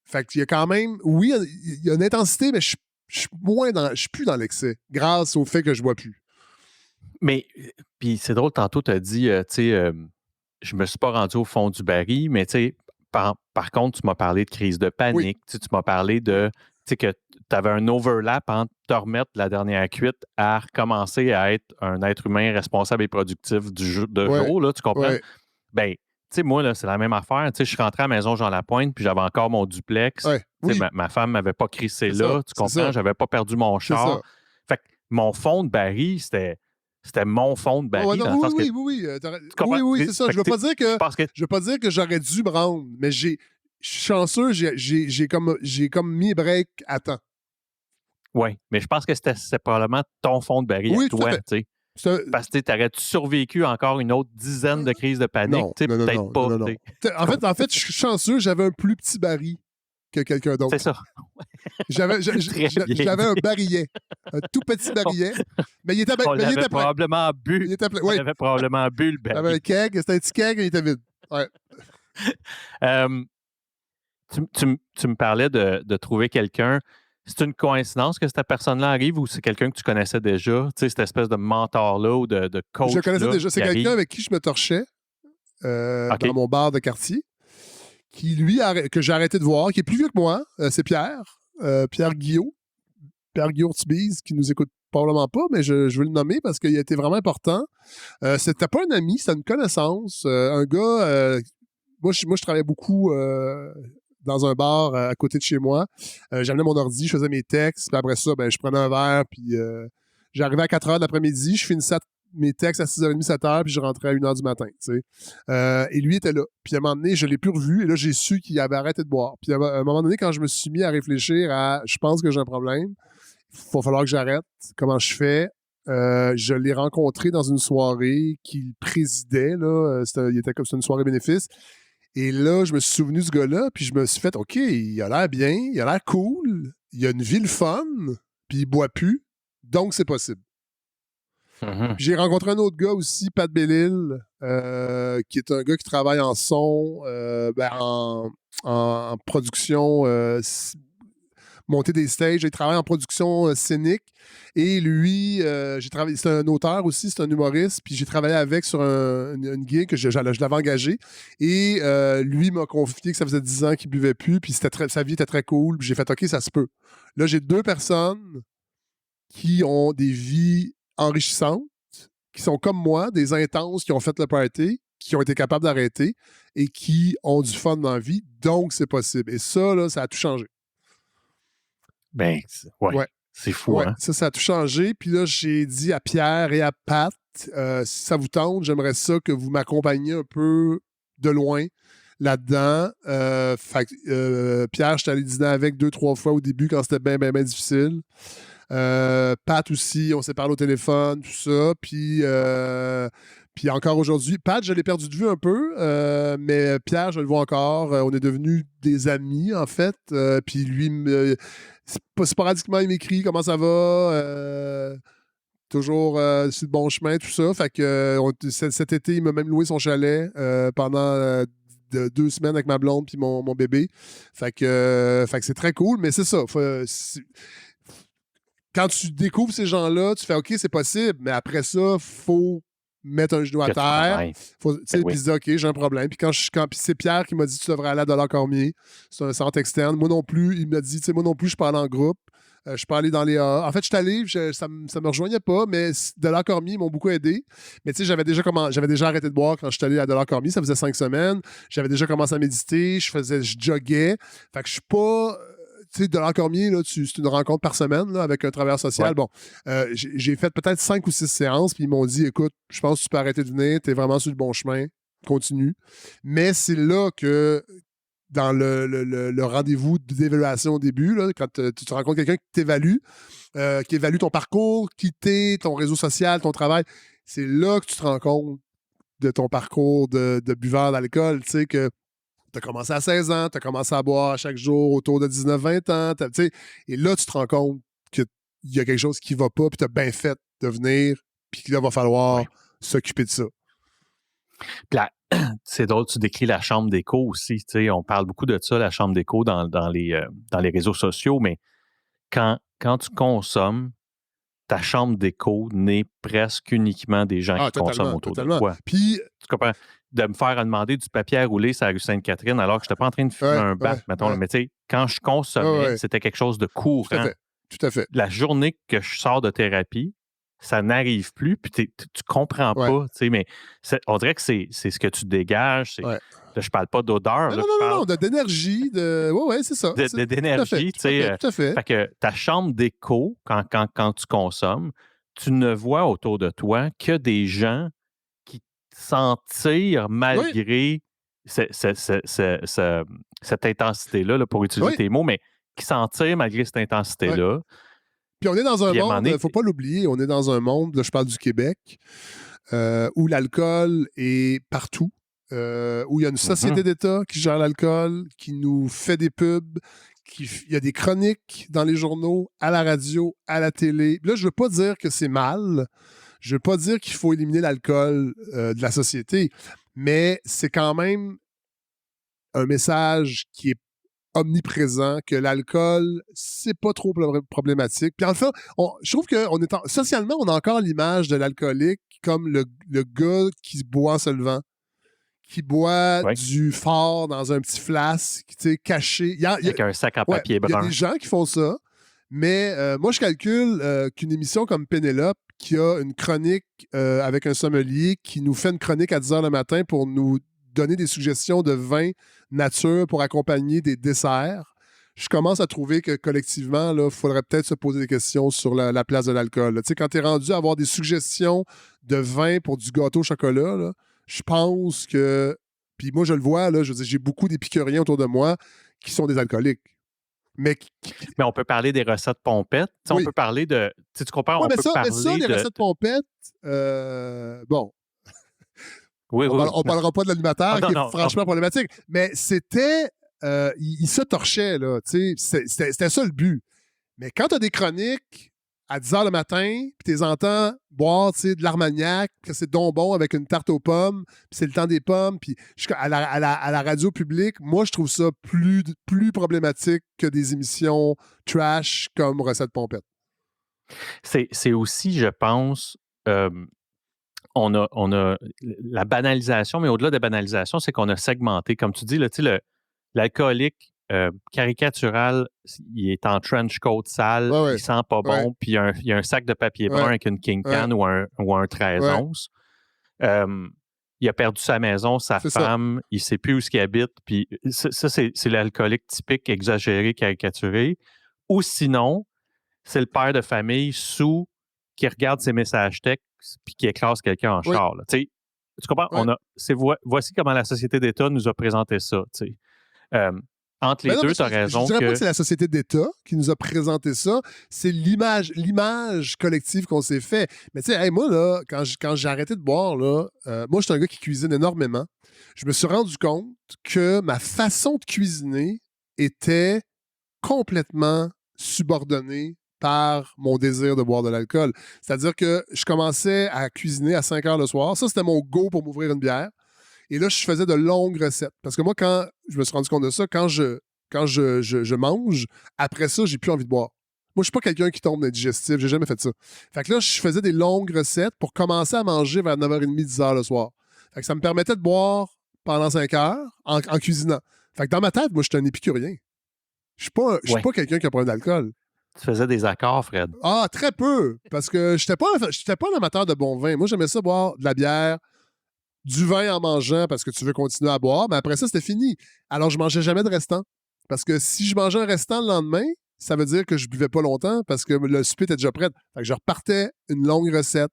fait qu'il y a quand même, oui, il y a une intensité, mais je suis plus dans l'excès grâce au fait que je bois plus. Mais, puis c'est drôle, tantôt, tu as dit, tu sais, je me suis pas rendu au fond du baril, mais tu sais, par contre, tu m'as parlé de crise de Oui, panique, tu m'as parlé de, tu sais, que tu avais un overlap entre te remettre de la dernière cuite à recommencer à être un être humain responsable et productif de ouais, jour, là, tu comprends? ouais, Ben, tu sais, moi, là, c'est la même affaire. Tu sais, je suis rentré à la maison Jean Lapointe, puis j'avais encore mon duplex. ouais, Tu sais, oui, ma femme m'avait pas crissé c'est ça, là, tu c'est comprends? ça, J'avais pas perdu mon c'est char. ça. Fait que mon fond de baril, c'était mon fond de Ouais, baril, non, dans le oui, sens que, oui, oui, oui, tu comprends? oui, oui, c'est ça. Fait que, tu sais, je pense que, Je veux pas dire que j'aurais dû me rendre, mais je suis chanceux, j'ai comme mis break à temps. ouais, mais je pense que c'est probablement ton fond de baril à Oui, tout à toi, fait. tu sais. C'est un- Parce que tu aurais-tu survécu encore une autre dizaine de crises de panique? non, Tu sais, non, non, peut-être non, non, pas, non, tu non. sais. En fait, je suis chanceux, j'avais un plus petit baril que quelqu'un C'est d'autre. ça. Très bien J'avais un dit. barillet, un tout petit barillet, mais il était, On mais il l'avait était plein. probablement bu. Il était plein. On Oui, avait probablement bu le j'avais baril. un keg, c'était un petit keg, il était vide. Ouais. Euh, tu me parlais de trouver quelqu'un. C'est une coïncidence que cette personne-là arrive ou c'est quelqu'un que tu connaissais déjà? Tu sais, cette espèce de mentor-là ou de Je le connaissais coach-là déjà. qui C'est quelqu'un arrive? avec qui je me torchais dans OK. mon bar de quartier, qui lui, que j'ai arrêté de voir, qui est plus vieux que moi. C'est Pierre, Pierre Guillot. Pierre Guillot Ortiz, qui nous écoute probablement pas, mais je veux le nommer parce qu'il a été vraiment important. C'était pas un ami, c'était une connaissance. Un gars, moi, je travaillais beaucoup dans un bar à côté de chez moi. J'amenais mon ordi, je faisais mes textes, puis après ça, ben, je prenais un verre, puis j'arrivais à 4 h de l'après-midi, je finissais mes textes à 6h30, 7 h, puis je rentrais à 1 h du matin. Tu sais. Et lui était là. Puis à un moment donné, je l'ai plus revu, et là, j'ai su qu'il avait arrêté de boire. Puis à un moment donné, quand je me suis mis à réfléchir à je pense que j'ai un problème, il va falloir que j'arrête, comment je fais. Je l'ai rencontré dans une soirée qu'il présidait. Là. Il était comme une soirée bénéfice. Et là, je me suis souvenu de ce gars-là, puis je me suis fait, OK, il a l'air bien, il a l'air cool, il a une vie le fun, puis il boit plus, donc c'est possible. Mhm. Puis j'ai rencontré un autre gars aussi, Pat Bellil, qui est un gars qui travaille en son, en production, monter des stages. Il travaille en production scénique. Et lui, j'ai travaillé. C'est un auteur aussi, c'est un humoriste. Puis j'ai travaillé avec sur une gig que je l'avais engagé. Et lui m'a confié que ça faisait 10 ans qu'il buvait plus. Puis sa vie était très cool. Puis j'ai fait OK, ça se peut. Là, j'ai 2 personnes qui ont des vies enrichissantes, qui sont comme moi, des intenses, qui ont fait le party. qui ont été capables d'arrêter et qui ont du fun dans la vie. Donc, c'est possible. Et ça, là, ça a tout changé. Ben, Ouais. C'est fou, Ouais, hein? ça a tout changé. Puis là, j'ai dit à Pierre et à Pat, si ça vous tente, j'aimerais ça que vous m'accompagniez un peu de loin là-dedans. Pierre, je suis allé dîner avec 2-3 fois au début quand c'était bien, bien, bien difficile. Pat aussi, on s'est parlé au téléphone, tout ça. Puis encore aujourd'hui, Pat, je l'ai perdu de vue un peu, mais Pierre, je le vois encore. On est devenus des amis, en fait. Puis lui, sporadiquement, il m'écrit comment ça va. Toujours sur le bon chemin, tout ça. Fait que cet été, il m'a même loué son chalet pendant 2 semaines avec ma blonde puis mon bébé. Fait que c'est très cool, mais c'est ça. Quand tu découvres ces gens-là, tu fais OK, c'est possible, mais après ça, faut mettre un genou à terre. Puis se dire OK, j'ai un problème. Puis puis c'est Pierre qui m'a dit tu devrais aller à Dollar Cormier. C'est un centre externe. Moi non plus, il m'a dit moi non plus, je parle en groupe. Je suis pas allé dans les AA. En fait, je suis allé, ça me rejoignait pas, mais Dollar Cormier, ils m'ont beaucoup aidé. Mais tu sais, j'avais déjà arrêté de boire quand je suis allé à Dollar Cormier. Ça faisait 5 semaines. J'avais déjà commencé à méditer. Je joguais. Fait que je suis pas. Tu sais, Dollar Cormier, là, c'est une rencontre par semaine là, avec un travailleur social. Ouais. Bon, j'ai fait peut-être 5 ou 6 séances, puis ils m'ont dit écoute, je pense que tu peux arrêter de venir, tu es vraiment sur le bon chemin, continue. Mais c'est là que, dans le rendez-vous d'évaluation au début, là, quand tu te rencontres quelqu'un qui t'évalue, qui évalue ton parcours, qui t'es, ton réseau social, ton travail, c'est là que tu te rends compte de ton parcours de buveur d'alcool, tu sais, que tu as commencé à 16 ans, tu as commencé à boire chaque jour autour de 19-20 ans. Et là, tu te rends compte qu'il y a quelque chose qui ne va pas, puis tu as bien fait de venir, puis là, il va falloir s'occuper de ça. Puis c'est drôle, tu décris la chambre d'écho aussi. On parle beaucoup de ça, la chambre d'écho dans les réseaux sociaux, mais quand tu consommes, ta chambre d'écho n'est presque uniquement des gens qui consomment autour de toi. Puis, tu comprends? De me faire demander du papier à rouler sur la rue Sainte-Catherine alors que je n'étais pas en train de fumer un bat, mettons. Mais tu sais, quand je consommais, c'était quelque chose de courant. Tout à fait. La journée que je sors de thérapie, ça n'arrive plus, puis tu comprends pas. Mais on dirait que c'est ce que tu dégages. Là, je parle pas d'odeur. Non, d'énergie. Oui, c'est ça. D'énergie. Tout à fait. Fait que ta chambre d'écho, quand tu consommes, tu ne vois autour de toi que des gens qui s'en tirent malgré cette intensité-là, là, pour utiliser tes mots, mais qui s'en tirent malgré cette intensité-là. Puis on est dans un monde, il ne faut pas l'oublier, on est dans un monde, là, je parle du Québec, où l'alcool est partout, où il y a une société d'État qui gère l'alcool, qui nous fait des pubs, il y a des chroniques dans les journaux, à la radio, à la télé. Là, je ne veux pas dire que c'est mal, je ne veux pas dire qu'il faut éliminer l'alcool de la société, mais c'est quand même un message qui est omniprésent, que l'alcool, c'est pas trop problématique. Puis en fait, je trouve que socialement, on a encore l'image de l'alcoolique comme le gars qui boit en se levant, qui boit du fort dans un petit flasque, caché. Avec un sac en papier brun. Il y a des gens qui font ça, mais moi, je calcule qu'une émission comme Pénélope, qui a une chronique avec un sommelier, qui nous fait une chronique à 10 h le matin pour nous donner des suggestions de vin nature pour accompagner des desserts, je commence à trouver que collectivement, il faudrait peut-être se poser des questions sur la place de l'alcool. Quand tu es rendu à avoir des suggestions de vin pour du gâteau au chocolat, là, je pense que... Puis moi, je le vois, là, je veux dire, j'ai beaucoup d'épicuriens autour de moi qui sont des alcooliques. Mais on peut parler des recettes pompettes. On peut parler de... Tu comprends? Ouais, mais ça, les recettes pompettes, bon... Oui, on parlera pas de l'animateur qui est franchement problématique. Mais c'était... il se torchait, là. C'était ça le but. Mais quand tu as des chroniques à 10 h le matin, puis tu les entends boire de l'armagnac, que c'est donc bon avec une tarte aux pommes, puis c'est le temps des pommes, puis à la radio publique, moi, je trouve ça plus problématique que des émissions trash comme Recettes pompettes. C'est aussi, je pense... on a la banalisation, mais au-delà de la banalisation, c'est qu'on a segmenté. Comme tu dis, l'alcoolique caricatural, il est en trench coat sale, il sent pas bon, puis il y a un sac de papier brun avec une King Can ou un 13 onces. il a perdu sa maison, sa C'est ça. femme, il ne sait plus où il habite. Puis ça, c'est l'alcoolique typique, exagéré, caricaturé. Ou sinon, c'est le père de famille sous qui regarde ses messages textes puis qui écrase quelqu'un en Oui. char. Là. Tu comprends? Ouais. Voici comment la société d'État nous a présenté ça. Entre les Ben non, deux, mais tu as raison. je dirais pas que c'est la société d'État qui nous a présenté ça, c'est l'image collective qu'on s'est fait. Mais tu sais, hey, moi, là, quand j'ai arrêté de boire, là, moi, je suis un gars qui cuisine énormément. Je me suis rendu compte que ma façon de cuisiner était complètement subordonnée par mon désir de boire de l'alcool. C'est-à-dire que je commençais à cuisiner à 5 heures le soir. Ça, c'était mon go pour m'ouvrir une bière. Et là, je faisais de longues recettes. Parce que moi, quand je me suis rendu compte de ça, quand je mange, après ça, j'ai plus envie de boire. Moi, je suis pas quelqu'un qui tombe indigestif. J'ai jamais fait ça. Fait que là, je faisais des longues recettes pour commencer à manger vers 9h30, 10h le soir. Fait que ça me permettait de boire pendant 5 heures en cuisinant. Fait que dans ma tête, moi, je suis un épicurien. Je suis pas quelqu'un qui a un problème d'alcool. Tu faisais des accords, Fred. Ah, très peu. Parce que j'étais pas un amateur de bon vin. Moi, j'aimais ça boire de la bière, du vin en mangeant parce que tu veux continuer à boire, mais après ça, c'était fini. Alors, je mangeais jamais de restant. Parce que si je mangeais un restant le lendemain, ça veut dire que je buvais pas longtemps parce que le souper était déjà prêt. Fait que je repartais une longue recette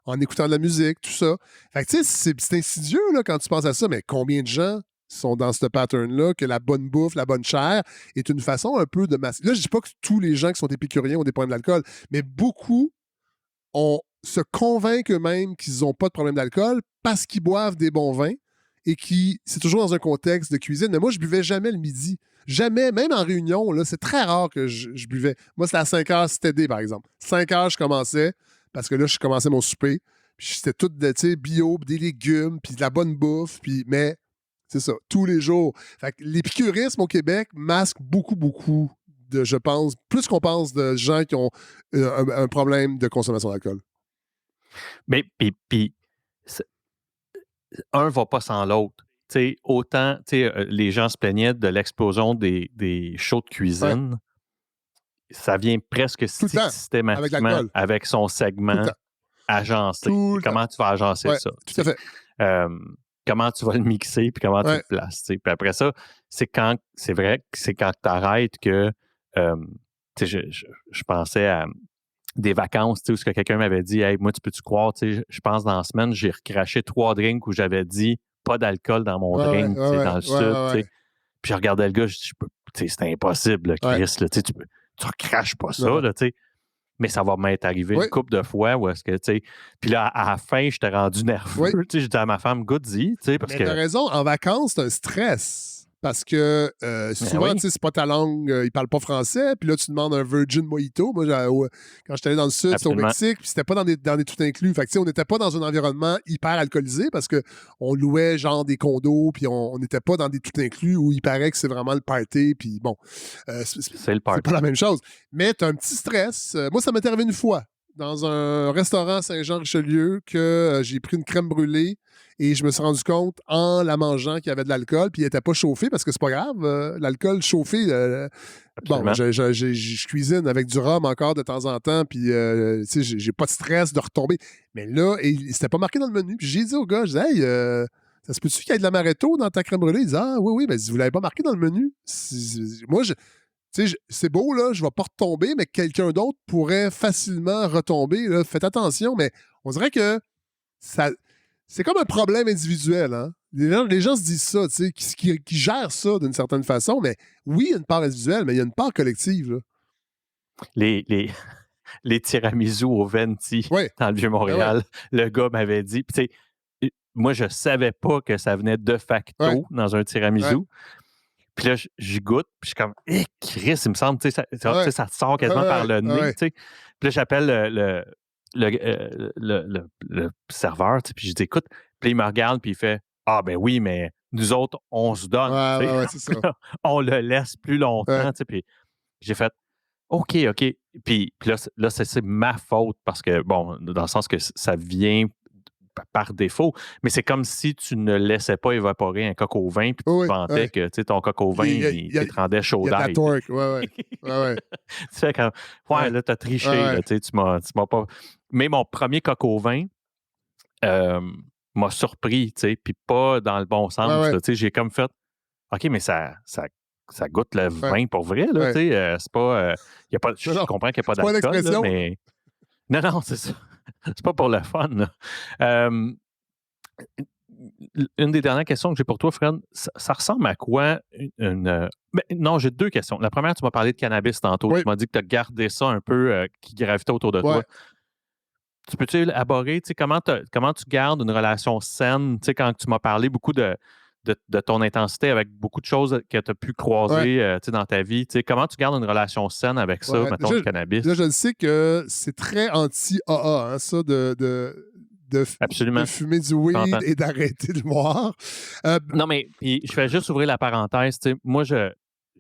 en écoutant de la musique, tout ça. Fait que tu sais, c'est insidieux là, quand tu penses à ça, mais combien de gens sont dans ce pattern-là, que la bonne bouffe, la bonne chair est une façon un peu de masquer. Là, je dis pas que tous les gens qui sont épicuriens ont des problèmes d'alcool, mais beaucoup se convainquent eux-mêmes qu'ils n'ont pas de problème d'alcool parce qu'ils boivent des bons vins et c'est toujours dans un contexte de cuisine. Mais moi, je buvais jamais le midi. Jamais, même en réunion, là, c'est très rare que je buvais. Moi, c'était à 5 heures CTD, par exemple. 5 heures, je commençais, parce que là, je commençais mon souper. Puis c'était tout bio, des légumes, puis de la bonne bouffe. Mais c'est ça, tous les jours. Fait que l'épicurisme au Québec masque beaucoup, beaucoup je pense, plus qu'on pense de gens qui ont un problème de consommation d'alcool. Mais puis un va pas sans l'autre. Autant les gens se plaignaient de l'explosion des shows de cuisine. Ça vient presque systématiquement avec son segment agencé. Comment tu vas agencer ça? Tout à fait. Comment tu vas le mixer puis comment tu le places. Puis après ça, c'est vrai que c'est quand tu arrêtes que je pensais à des vacances où quelqu'un m'avait dit hey, moi, tu peux-tu croire, je pense dans la semaine, j'ai recraché 3 drinks où j'avais dit pas d'alcool dans mon drink dans le sud. Puis je regardais le gars, je dis c'est impossible, là, Chris, là, tu recraches pas ça, là, mais ça va m'être arrivé une couple de fois où est-ce que, puis là, à la fin, j'étais rendu nerveux, j'ai dit à ma femme, goody, parce que... Mais t'as raison, en vacances, c'est un stress. Parce que souvent, c'est pas ta langue, ils parlent pas français, puis là, tu demandes un Virgin Mojito. Moi, quand j'étais allé dans le sud, c'était au Mexique, puis c'était pas dans des tout inclus. Fait que, on n'était pas dans un environnement hyper alcoolisé parce qu'on louait genre des condos, puis on n'était pas dans des tout inclus où il paraît que c'est vraiment le party, puis bon. C'est le party. C'est pas la même chose. Mais t'as un petit stress. Moi, ça m'est arrivé une fois dans un restaurant Saint-Jean-Richelieu que j'ai pris une crème brûlée et je me suis rendu compte en la mangeant qu'il y avait de l'alcool puis il n'était pas chauffé parce que c'est pas grave. L'alcool chauffé, bon, je cuisine avec du rhum encore de temps en temps puis j'ai pas de stress de retomber. Mais là, c'était pas marqué dans le menu. Puis j'ai dit au gars, je dis, hey, ça se peut-tu qu'il y ait de l'amaretto dans ta crème brûlée? Il dit, ah oui, mais vous l'avez pas marqué dans le menu. Moi, c'est beau, là, je vais pas retomber, mais quelqu'un d'autre pourrait facilement retomber. Là. Faites attention, mais on dirait que c'est comme un problème individuel. Hein? Les gens se disent ça, qui gèrent ça d'une certaine façon, mais oui, il y a une part individuelle, mais il y a une part collective. Là. Les tiramisu au Venti dans le Vieux-Montréal, le gars m'avait dit, moi, je savais pas que ça venait de facto dans un tiramisu. Puis là, j'y goûte, puis je suis comme, Chris, il me semble, ça te sort quasiment par le nez, Puis là, j'appelle le serveur, puis je dis, écoute, puis il me regarde, puis il fait, ah ben oui, mais nous autres, on se donne, c'est ça. On le laisse plus longtemps, puis j'ai fait, OK. Puis là c'est ma faute, parce que, bon, dans le sens que ça vient par défaut, mais c'est comme si tu ne laissais pas évaporer un coq au vin puis tu te vantais que ton coq au vin, il te rendait chaud d'ail. Il y a de la torque, ouais. Tu fais comme, là, t'as triché, là, tu m'as pas... Mais mon premier coq au vin, m'a surpris, tu sais, puis pas dans le bon sens. Ouais, ouais. Tu sais, j'ai comme fait, OK, mais ça goûte le vin Ouais. pour vrai, là, Ouais. tu sais. C'est pas, y a pas, Non, je non. comprends qu'il n'y a pas C'est pas une d'alcool, là, expression. mais non, c'est ça. C'est pas pour le fun, là. Euh, Une des dernières questions que j'ai pour toi, Fred, ça ressemble à quoi non, j'ai 2 questions. La première, tu m'as parlé de cannabis tantôt. Oui. Tu m'as dit que tu as gardé ça un peu qui gravitait autour de Ouais. toi. Tu peux-tu élaborer, tu sais, comment tu gardes une relation saine, tu sais, quand tu m'as parlé beaucoup de ton intensité avec beaucoup de choses que tu as pu Ouais. croiser tu sais, dans ta vie, tu sais, comment tu gardes une relation saine avec ça, Ouais. mettons, le cannabis? Là, je le sais que c'est très anti-AA, hein, ça, de Absolument. fumer du Je weed t'entends. et d'arrêter de boire. Non, mais puis je vais juste ouvrir la parenthèse. Tu sais, moi, je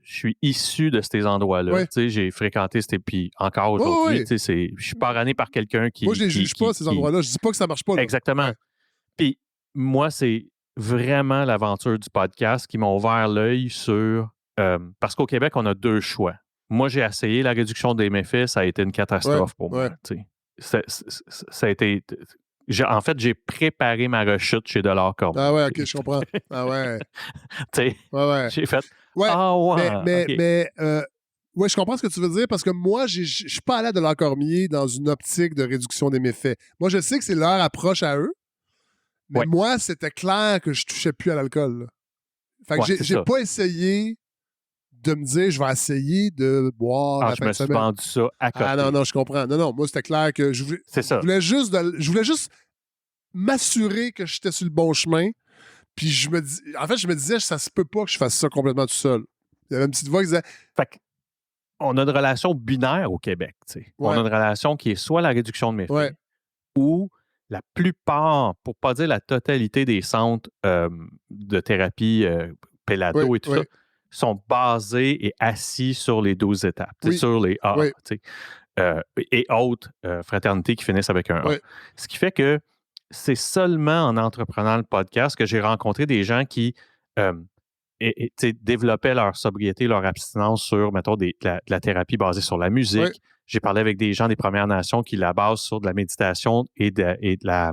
suis issu de ces endroits-là. Ouais. Tu sais, j'ai fréquenté, puis encore Oui, aujourd'hui, oui. tu sais, je suis parrainé par quelqu'un Moi, je les juge pas, ces endroits-là. Je dis pas que ça marche pas, là. Exactement. Ouais. Puis moi, c'est vraiment l'aventure du podcast qui m'a ouvert l'œil sur... parce qu'au Québec, on a 2 choix. Moi, j'ai essayé la réduction des méfaits, ça a été une catastrophe pour moi. Ouais. Tu sais. Ça a été... En fait, j'ai préparé ma rechute chez Delors Cormier. Ah ouais, OK, je comprends. Ah ouais. Tu sais, Ouais, ouais. j'ai fait... Ouais, Ah ouais, OK. ouais, je comprends ce que tu veux dire parce que moi, je suis pas allé à Delors Cormier dans une optique de réduction des méfaits. Moi, je sais que c'est leur approche à eux, mais Ouais. moi, c'était clair que je touchais plus à l'alcool, là. Fait que Ouais, c'est j'ai ça. pas essayé de me dire je vais essayer de boire Ah, la je fin me de suis semaine. vendu ça à côté. Ah non, je comprends. Non, moi, c'était clair que C'est ça. je voulais juste m'assurer que j'étais sur le bon chemin. Puis je me disais, ça se peut pas que je fasse ça complètement tout seul. Il y avait une petite voix qui disait Fait qu'on a une relation binaire au Québec. Tu sais. On a une relation qui est soit la réduction de méfaits ou la plupart, pour ne pas dire la totalité des centres de thérapie Pelado et tout ça, sont basés et assis sur les 12 étapes, sur les A, et autres fraternités qui finissent avec un A. Ce qui fait que c'est seulement en entreprenant le podcast que j'ai rencontré des gens qui développaient leur sobriété, leur abstinence sur, mettons, de la thérapie basée sur la musique. J'ai parlé avec des gens des Premières Nations qui la basent sur de la méditation et de la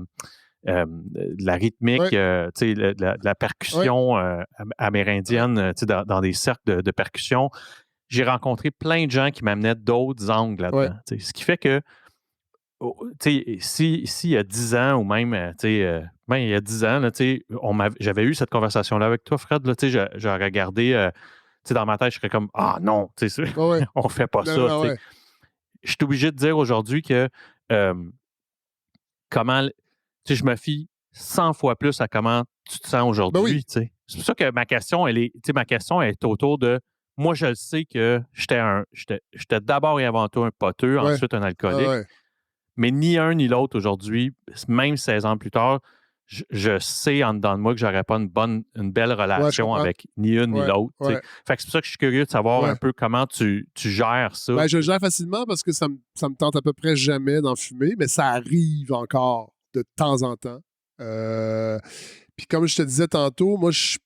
rythmique, de la percussion amérindienne dans des cercles de percussion. J'ai rencontré plein de gens qui m'amenaient d'autres angles là-dedans. Ce qui fait que s'il y a 10 ans ou même, il y a 10 ans, j'avais eu cette conversation-là avec toi, Fred. Là, je regardé, dans ma tête, je serais comme « Ah non, on fait pas ça. » Je suis obligé de dire aujourd'hui que je me fie 100 fois plus à comment tu te sens aujourd'hui. C'est pour ça que ma question est autour de moi, je le sais que j'étais d'abord et avant tout un poteux, ensuite un alcoolique. Mais ni un ni l'autre aujourd'hui, même 16 ans plus tard, je sais en dedans de moi que j'aurais pas une belle relation avec ni une ni l'autre. Fait que c'est pour ça que je suis curieux de savoir un peu comment tu gères ça. Ben, je le gère facilement parce que ça me tente à peu près jamais d'en fumer, mais ça arrive encore de temps en temps. Puis comme je te disais tantôt, moi, je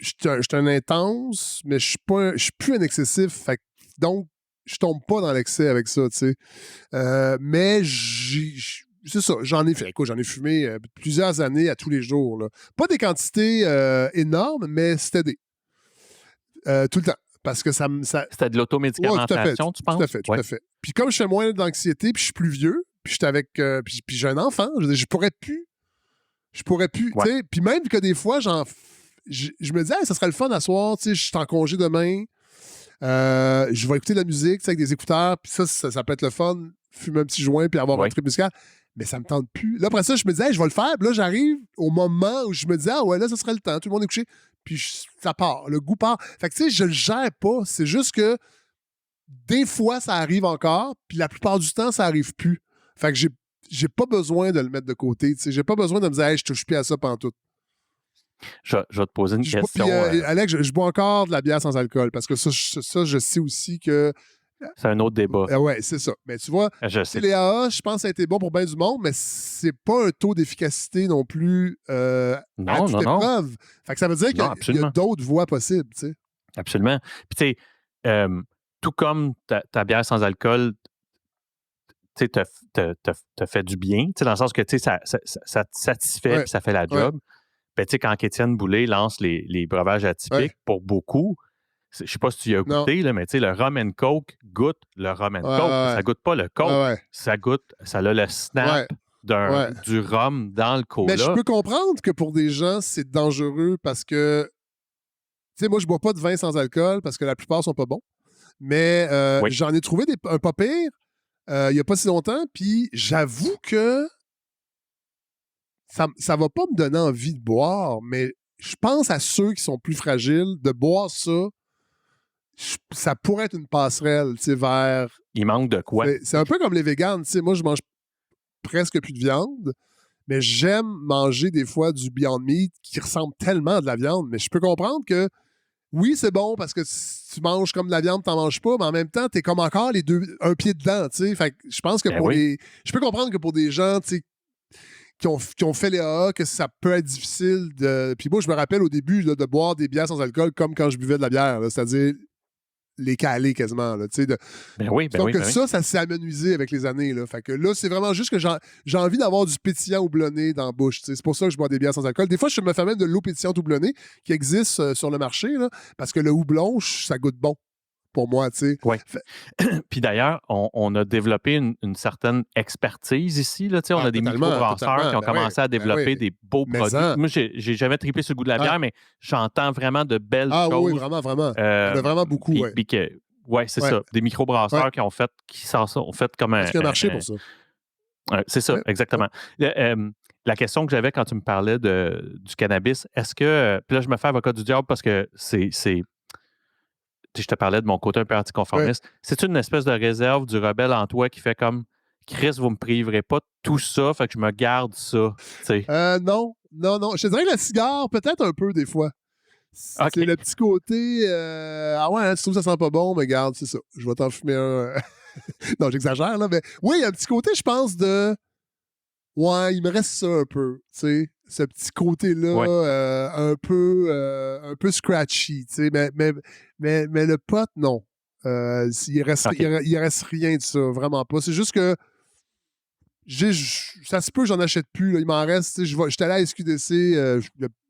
suis un intense, mais je suis plus un excessif. Fait que, donc, je tombe pas dans l'excès avec ça, tu sais. Mais c'est ça, j'en ai fait. J'en ai fumé plusieurs années à tous les jours, là. Pas des quantités énormes, mais c'était tout le temps. Parce que ça... C'était de l'automédicamentation, tu penses? Tout à fait. Puis comme je fais moins d'anxiété, puis je suis plus vieux, puis j'étais avec... puis j'ai un enfant, je pourrais plus, tu sais. Puis même que des fois, je me dis, ça serait le fun à soir, tu sais, je suis en congé demain, je vais écouter de la musique, tu sais, avec des écouteurs, puis ça peut être le fun, fumer un petit joint, puis avoir un trip musical. Mais ça me tente plus. Là, après ça, je me disais, je vais le faire. Puis là, j'arrive au moment où je me dis, là, ça serait le temps. Tout le monde est couché. Puis ça part. Le goût part. Fait que, tu sais, je le gère pas. C'est juste que des fois, ça arrive encore. Puis la plupart du temps, ça arrive plus. Fait que j'ai pas besoin de le mettre de côté. Tu sais, j'ai pas besoin de me dire, je touche plus à ça pantoute. Je vais te poser une question. Puis, Alex, je bois encore de la bière sans alcool. Parce que ça, je sais aussi que. C'est un autre débat. Ouais, c'est ça. Mais tu vois, les AA, je pense que ça a été bon pour bien du monde, mais c'est pas un taux d'efficacité non plus à toute épreuve. Fait que ça veut dire qu'il y a d'autres voies possibles, tu sais. Absolument. Puis tu sais, tout comme ta bière sans alcool, te fait du bien, dans le sens que ça te satisfait Ouais, puis ça fait la ouais, job. Ben, quand Étienne Boulay lance les breuvages ouais. atypiques, pour beaucoup, je ne sais pas si tu y as Non. goûté, là, mais le rum and coke goûte le rum and Ouais, coke. ouais, Ça goûte pas le coke. ouais, Ça a le snap ouais, ouais. du rhum dans le Mais je cola. peux comprendre que pour des gens, c'est dangereux parce que, tu sais, moi, je bois pas de vin sans alcool parce que la plupart sont pas bons. Mais Oui, j'en ai trouvé un pas pire il y a pas si longtemps, puis j'avoue que ça va pas me donner envie de boire, mais je pense à ceux qui sont plus fragiles, de boire ça, ça pourrait être une passerelle, tu sais, vers... il manque de quoi? C'est un peu comme les véganes, tu sais, moi, je mange presque plus de viande, mais j'aime manger des fois du Beyond Meat qui ressemble tellement à de la viande, mais je peux comprendre que oui, c'est bon parce que si tu manges comme de la viande, t'en manges pas, mais en même temps, t'es comme encore les deux, un pied dedans, tu sais. Fait que je pense que Ben pour oui. les... Je peux comprendre que pour des gens, tu sais, qui ont fait les AA, que ça peut être difficile de... Puis moi, je me rappelle au début là, de boire des bières sans alcool comme quand je buvais de la bière, là, c'est-à-dire les caler quasiment, là, tu sais. Ben oui, ben Donc oui, ben oui. ça s'est amenuisé avec les années, là. Fait que là, c'est vraiment juste que j'ai envie d'avoir du pétillant houblonné dans la bouche, tu sais. C'est pour ça que je bois des bières sans alcool. Des fois, je me fais même de l'eau pétillante houblonnée qui existe sur le marché, là, parce que le houblon, ça goûte bon pour moi, tu sais. Oui. Fait- Puis d'ailleurs, on a développé une certaine expertise ici. Là, on Ah, a des totalement, microbrasseurs qui ont ben oui, commencé à ben oui. développer des beaux Mais produits. en... Moi, j'ai jamais trippé sur le goût de la Ah, bière, mais j'entends vraiment de belles ah oui, choses. vraiment, vraiment. Il y en Euh, a vraiment beaucoup, ouais. puis que, ouais, c'est Ouais, ça. Des ouais. microbrasseurs qui ont fait comme Parce qu'il y a un marché pour ça. c'est ça, Ouais, ouais. exactement. La question que j'avais quand tu me parlais du cannabis, est-ce que. Puis là, je me fais avocat du diable parce que je te parlais de mon côté un peu Ouais. anticonformiste. C'est une espèce de réserve du rebelle en toi qui fait comme Chris, vous me priverez pas de tout ça, fait que je me garde ça. Tu sais. Non, non, non. Je te dirais que le cigare, peut-être un peu des fois. C'est OK. le petit côté. Ah ouais, hein, tu trouves que ça sent pas bon, mais garde, c'est ça. Je vais t'en fumer un. Non, j'exagère, là, mais oui, il y a un petit côté, je pense, de. Ouais, il me reste ça un peu, tu sais. Ce petit côté-là, Ouais. un peu scratchy, tu sais. Mais le pot, non. OK. Il reste rien de ça, vraiment pas. C'est juste que ça se peut, j'en achète plus. Là. Il m'en reste. J'étais allé à SQDC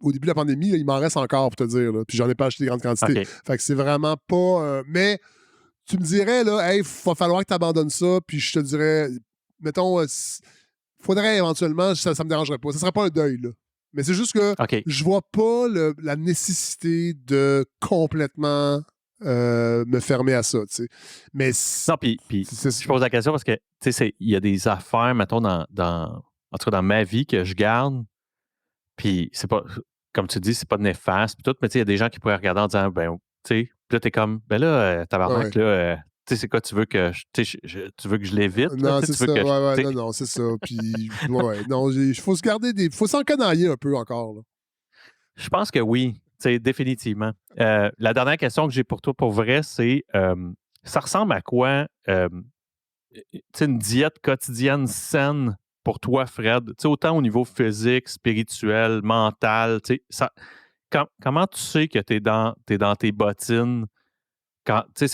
au début de la pandémie, là, il m'en reste encore pour te dire. Là, puis j'en ai pas acheté de grande quantité. OK. Fait que c'est vraiment pas. Mais tu me dirais, là, hey, va falloir que tu abandonnes ça. Puis je te dirais, mettons, faudrait éventuellement, ça me dérangerait pas. Ça serait pas un deuil, là. Mais c'est juste que OK. je vois pas la nécessité de complètement me fermer à ça. Tu sais. Mais Non, puis je pose la question parce que il y a des affaires, mettons, en tout cas dans ma vie que je garde, puis c'est pas, comme tu dis, c'est pas néfaste, puis tout, mais il y a des gens qui pourraient regarder en disant, ben, tu sais, puis là, t'es comme, ben là, tabarnak, ouais. là, tu sais, c'est quoi, tu veux que tu veux que je l'évite, là, Non, tu c'est veux ça. que Ouais, non, non, c'est ça. Puis, ouais, non, il faut se garder faut s'encanailler un peu encore. Là. je pense que oui, définitivement. La dernière question que j'ai pour toi, pour vrai, c'est, ça ressemble à quoi, une diète quotidienne saine pour toi, Fred? Autant au niveau physique, spirituel, mental, comment tu sais que t'es dans tes bottines? Quand, tu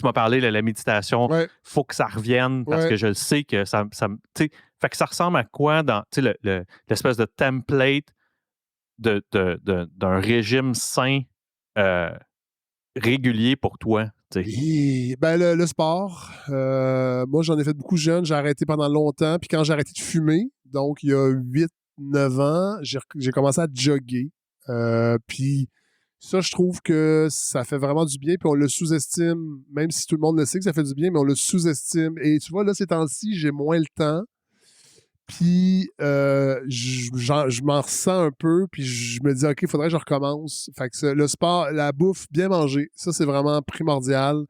m'as parlé de la méditation, Ouais, faut que ça revienne parce ouais. que je le sais que fait que ça ressemble à quoi dans l'espèce de template d'un régime sain euh, régulier pour toi? Ben, le sport, moi, j'en ai fait beaucoup jeune. J'ai arrêté pendant longtemps. Puis quand j'ai arrêté de fumer, donc il y a 8 9 ans, j'ai commencé à jogger. Puis ça, je trouve que ça fait vraiment du bien. Puis on le sous-estime, même si tout le monde le sait que ça fait du bien, mais on le sous-estime. Et tu vois, là, ces temps-ci, j'ai moins le temps. Puis je m'en ressens un peu, puis je me dis, OK, il faudrait que je recommence. Fait que le sport, la bouffe, bien manger, ça, c'est vraiment primordial.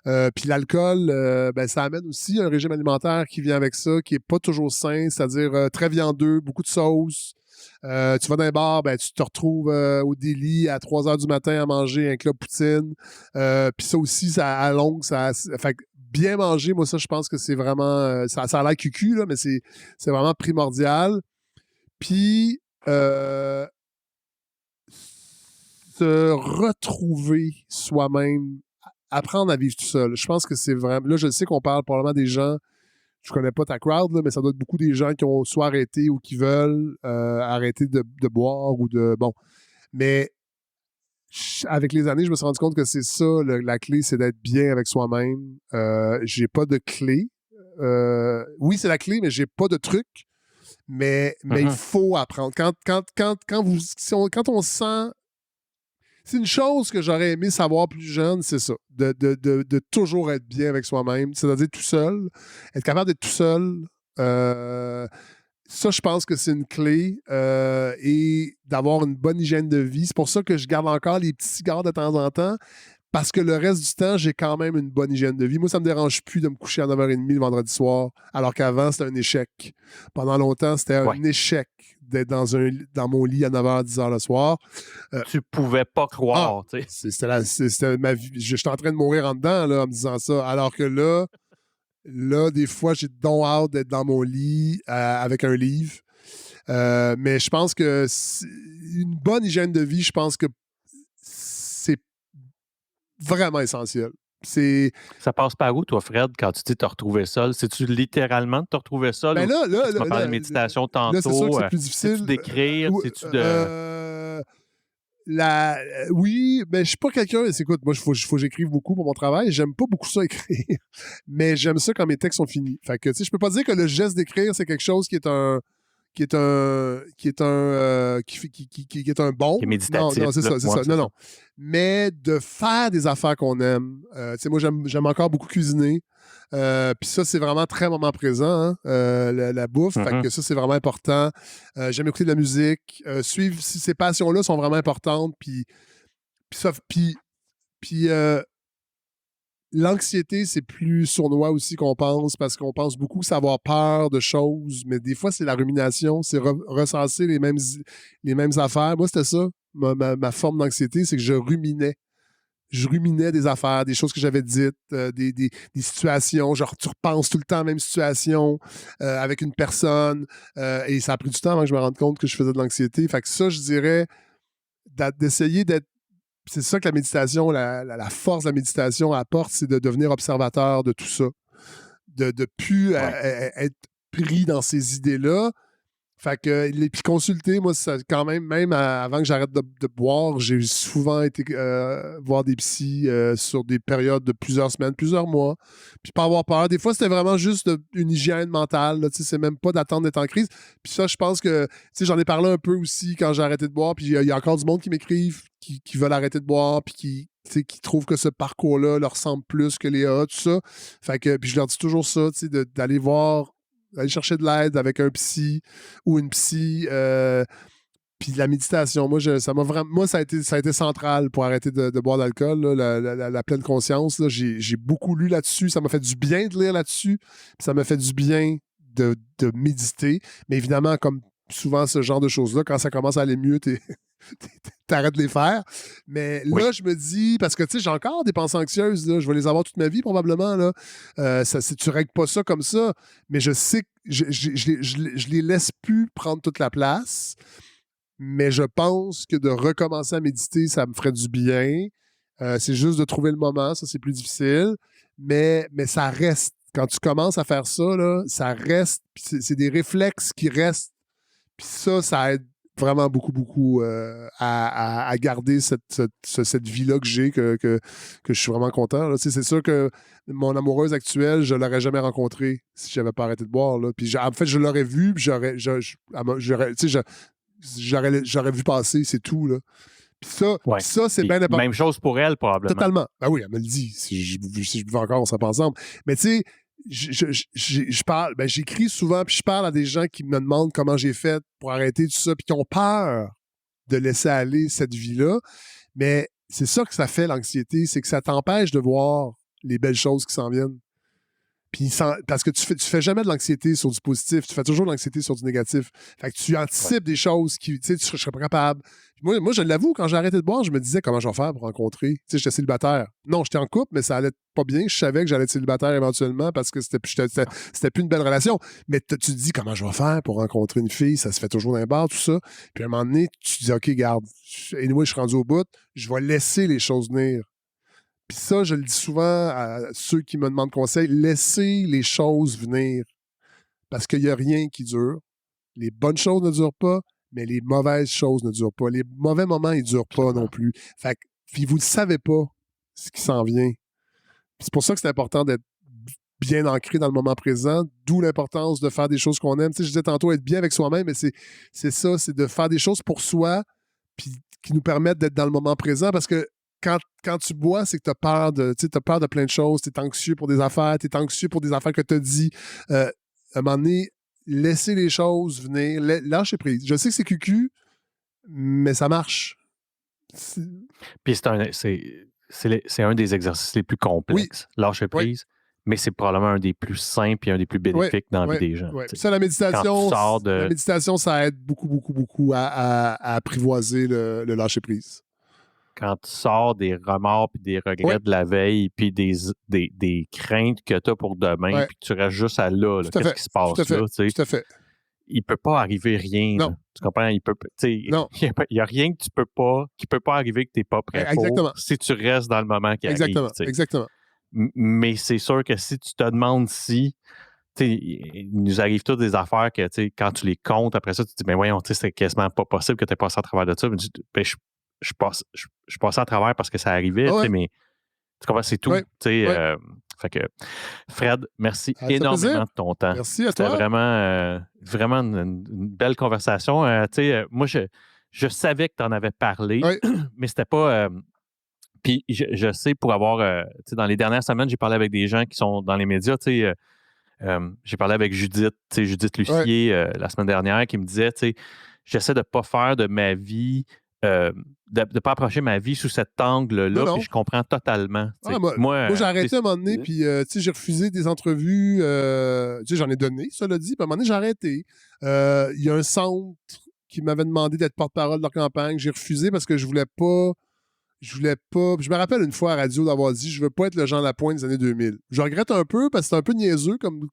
Puis l'alcool, ben, ça amène aussi un régime alimentaire qui vient avec ça, qui est pas toujours sain, c'est-à-dire très viandeux, beaucoup de sauce. Tu vas dans un bar, ben, tu te retrouves au délit à 3 heures du matin à manger un club poutine. Puis ça aussi, ça, à longue, fait que bien manger, moi, ça, je pense que c'est vraiment. Ça a l'air cucu, là, mais c'est vraiment primordial. Puis, se retrouver soi-même, apprendre à vivre tout seul. Je pense que c'est vraiment. Là, je sais qu'on parle probablement des gens je connais pas ta crowd, là, mais ça doit être beaucoup des gens qui ont soit arrêté ou qui veulent arrêter de boire ou de... Bon. Mais avec les années, je me suis rendu compte que c'est ça, la clé, c'est d'être bien avec soi-même. J'ai pas de clé. Oui, c'est la clé, mais j'ai pas de truc. Mais il faut apprendre. Quand on sent... C'est une chose que j'aurais aimé savoir plus jeune, c'est ça. De toujours être bien avec soi-même. C'est-à-dire tout seul. Être capable d'être tout seul. Ça, je pense que c'est une clé. Et d'avoir une bonne hygiène de vie. C'est pour ça que je garde encore les petits cigares de temps en temps. Parce que le reste du temps, j'ai quand même une bonne hygiène de vie. Moi, ça me dérange plus de me coucher à 9h30 le vendredi soir, alors qu'avant, c'était un échec. Pendant longtemps, c'était un échec d'être dans mon lit à 9h, 10h le soir. Tu pouvais pas croire, tu sais. C'était ma vie. J'étais en train de mourir en dedans, là, en me disant ça. Alors que là, des fois, j'ai donc hâte d'être dans mon lit avec un livre. Mais je pense que une bonne hygiène de vie, je pense que c'est vraiment essentiel. Ça passe par où, toi, Fred, quand tu dis te retrouver seul? C'est-tu littéralement de te retrouver seul? Ben tu m'as parlé de méditation tantôt. Là, c'est sûr que c'est plus difficile. C'est-tu d'écrire? C'est-tu de... Oui, mais je suis pas quelqu'un... Écoute, moi, il faut que j'écrive beaucoup pour mon travail. J'aime pas beaucoup ça écrire, mais j'aime ça quand mes textes sont finis. Fait que, tu sais, je peux pas dire que le geste d'écrire, c'est quelque chose qui est un bon. Qui est méditatif. Non, c'est ça. Non. Mais de faire des affaires qu'on aime. Tu sais, moi, j'aime encore beaucoup cuisiner. Puis ça, c'est vraiment très moment présent, hein, la bouffe. Fait que ça, c'est vraiment important. J'aime écouter de la musique. Suivre ces passions-là sont vraiment importantes. Puis l'anxiété, c'est plus sournois aussi qu'on pense parce qu'on pense beaucoup que c'est avoir peur de choses, mais des fois, c'est la rumination, c'est recenser les mêmes affaires. Moi, c'était ça. Ma forme d'anxiété, c'est que je ruminais. Je ruminais des affaires, des choses que j'avais dites, des situations. Genre, tu repenses tout le temps à la même situation avec une personne. Et ça a pris du temps avant que je me rende compte que je faisais de l'anxiété. Fait que ça, je dirais, d'essayer d'être. C'est ça que la méditation, la force de la méditation apporte, c'est de devenir observateur de tout ça. De plus être pris dans ces idées-là. Fait que, puis consulter, moi, ça, quand même avant que j'arrête de boire, j'ai souvent été voir des psys sur des périodes de plusieurs semaines, plusieurs mois, puis pas avoir peur. Des fois, c'était vraiment juste une hygiène mentale, là, c'est même pas d'attendre d'être en crise. Puis ça, je pense que, j'en ai parlé un peu aussi quand j'ai arrêté de boire, puis il y a encore du monde qui m'écrivent, qui veulent arrêter de boire, puis qui trouvent que ce parcours-là leur ressemble plus que les autres, tout ça. Fait que, puis je leur dis toujours ça, d'aller voir, aller chercher de l'aide avec un psy ou une psy. Puis de la méditation, moi, ça a été central pour arrêter de boire d'alcool, là, la pleine conscience. Là, j'ai beaucoup lu là-dessus. Ça m'a fait du bien de lire là-dessus. Puis ça m'a fait du bien de méditer. Mais évidemment, comme souvent ce genre de choses-là, quand ça commence à aller mieux, t'arrêtes de les faire. Mais là, je me dis, parce que j'ai encore des pensées anxieuses, là, je vais les avoir toute ma vie probablement. Là. Tu règles pas ça comme ça, mais je sais que je les laisse plus prendre toute la place. Mais je pense que de recommencer à méditer, ça me ferait du bien. C'est juste de trouver le moment, ça c'est plus difficile. Mais ça reste. Quand tu commences à faire ça, là, ça reste. C'est des réflexes qui restent. Puis ça aide vraiment beaucoup, beaucoup à garder cette vie-là que j'ai, que je suis vraiment content. Là. C'est sûr que mon amoureuse actuelle, je ne l'aurais jamais rencontrée si je n'avais pas arrêté de boire. Là. Puis en fait, je l'aurais vue, puis j'aurais vu passer, c'est tout. Là. Puis ça, c'est bien important. Même chose pour elle, probablement. Totalement. Ben oui, elle me le dit. Si je buvais encore, on serait pas ensemble. Mais tu sais, je parle, j'écris souvent, puis je parle à des gens qui me demandent comment j'ai fait pour arrêter tout ça, puis qui ont peur de laisser aller cette vie-là. Mais c'est ça que ça fait, l'anxiété, c'est que ça t'empêche de voir les belles choses qui s'en viennent. Puis parce que tu fais jamais de l'anxiété sur du positif, tu fais toujours de l'anxiété sur du négatif. Fait que tu anticipes des choses qui, tu sais, je serais pas capable. Moi, je l'avoue, quand j'ai arrêté de boire, je me disais comment je vais faire pour rencontrer. Tu sais, j'étais célibataire. Non, j'étais en couple, mais ça allait pas bien. Je savais que j'allais être célibataire éventuellement parce que c'était plus une belle relation. Mais tu te dis comment je vais faire pour rencontrer une fille, ça se fait toujours dans un bar, tout ça. Puis à un moment donné, tu te dis, OK, garde, anyway, je suis rendu au bout, je vais laisser les choses venir. Puis ça, je le dis souvent à ceux qui me demandent conseil, laissez les choses venir. Parce qu'il n'y a rien qui dure. Les bonnes choses ne durent pas, mais les mauvaises choses ne durent pas. Les mauvais moments, ils ne durent pas non plus. Fait que, puis vous ne savez pas ce qui s'en vient. C'est pour ça que c'est important d'être bien ancré dans le moment présent, d'où l'importance de faire des choses qu'on aime. Tu sais, je disais tantôt être bien avec soi-même, mais c'est ça, c'est de faire des choses pour soi, puis qui nous permettent d'être dans le moment présent, parce que quand tu bois, c'est que tu as peur de plein de choses, tu es anxieux pour des affaires, tu es anxieux pour des affaires que tu as dit. À un moment donné, laisser les choses venir, lâcher prise. Je sais que c'est cucu, mais ça marche. Puis c'est un des exercices les plus complexes, lâcher prise, mais c'est probablement un des plus simples et un des plus bénéfiques dans la vie des gens. Ça, la méditation, ça aide beaucoup, beaucoup, beaucoup à apprivoiser le lâcher prise. Quand tu sors des remords puis des regrets de la veille puis des craintes que tu as pour demain puis que tu restes juste à là, qu'est-ce qui se passe là? Tout à fait. Il peut pas arriver rien. Non. Tu comprends? Il n'y a rien que tu peux pas, qui peut pas arriver que tu n'es pas prêt pour si tu restes dans le moment qui arrive. Exactement. Mais c'est sûr que si tu te demandes si il nous arrive toutes des affaires que quand tu les comptes, après ça, tu te dis, mais voyons, c'est quasiment pas possible que tu aies passé à travers de ça. Je passe à travers parce que ça arrivait, mais tu comprends, c'est tout. Fait que, Fred, merci énormément de ton temps. Merci à toi. C'était vraiment une belle conversation. Moi, je savais que tu en avais parlé, mais c'était pas... Puis je sais, pour avoir... dans les dernières semaines, j'ai parlé avec des gens qui sont dans les médias. J'ai parlé avec Judith Lucier la semaine dernière qui me disait, j'essaie de ne pas faire de ma vie... de ne pas approcher ma vie sous cet angle-là, puis je comprends totalement. Moi, j'ai arrêté à un moment donné, puis j'ai refusé des entrevues. J'en ai donné, cela dit, puis à un moment donné, j'ai arrêté. Il y a un centre qui m'avait demandé d'être porte-parole de leur campagne. J'ai refusé parce que je voulais pas. Je me rappelle une fois à radio d'avoir dit je veux pas être le Jean Lapointe des années 2000. Je regrette un peu parce que c'est un peu niaiseux comme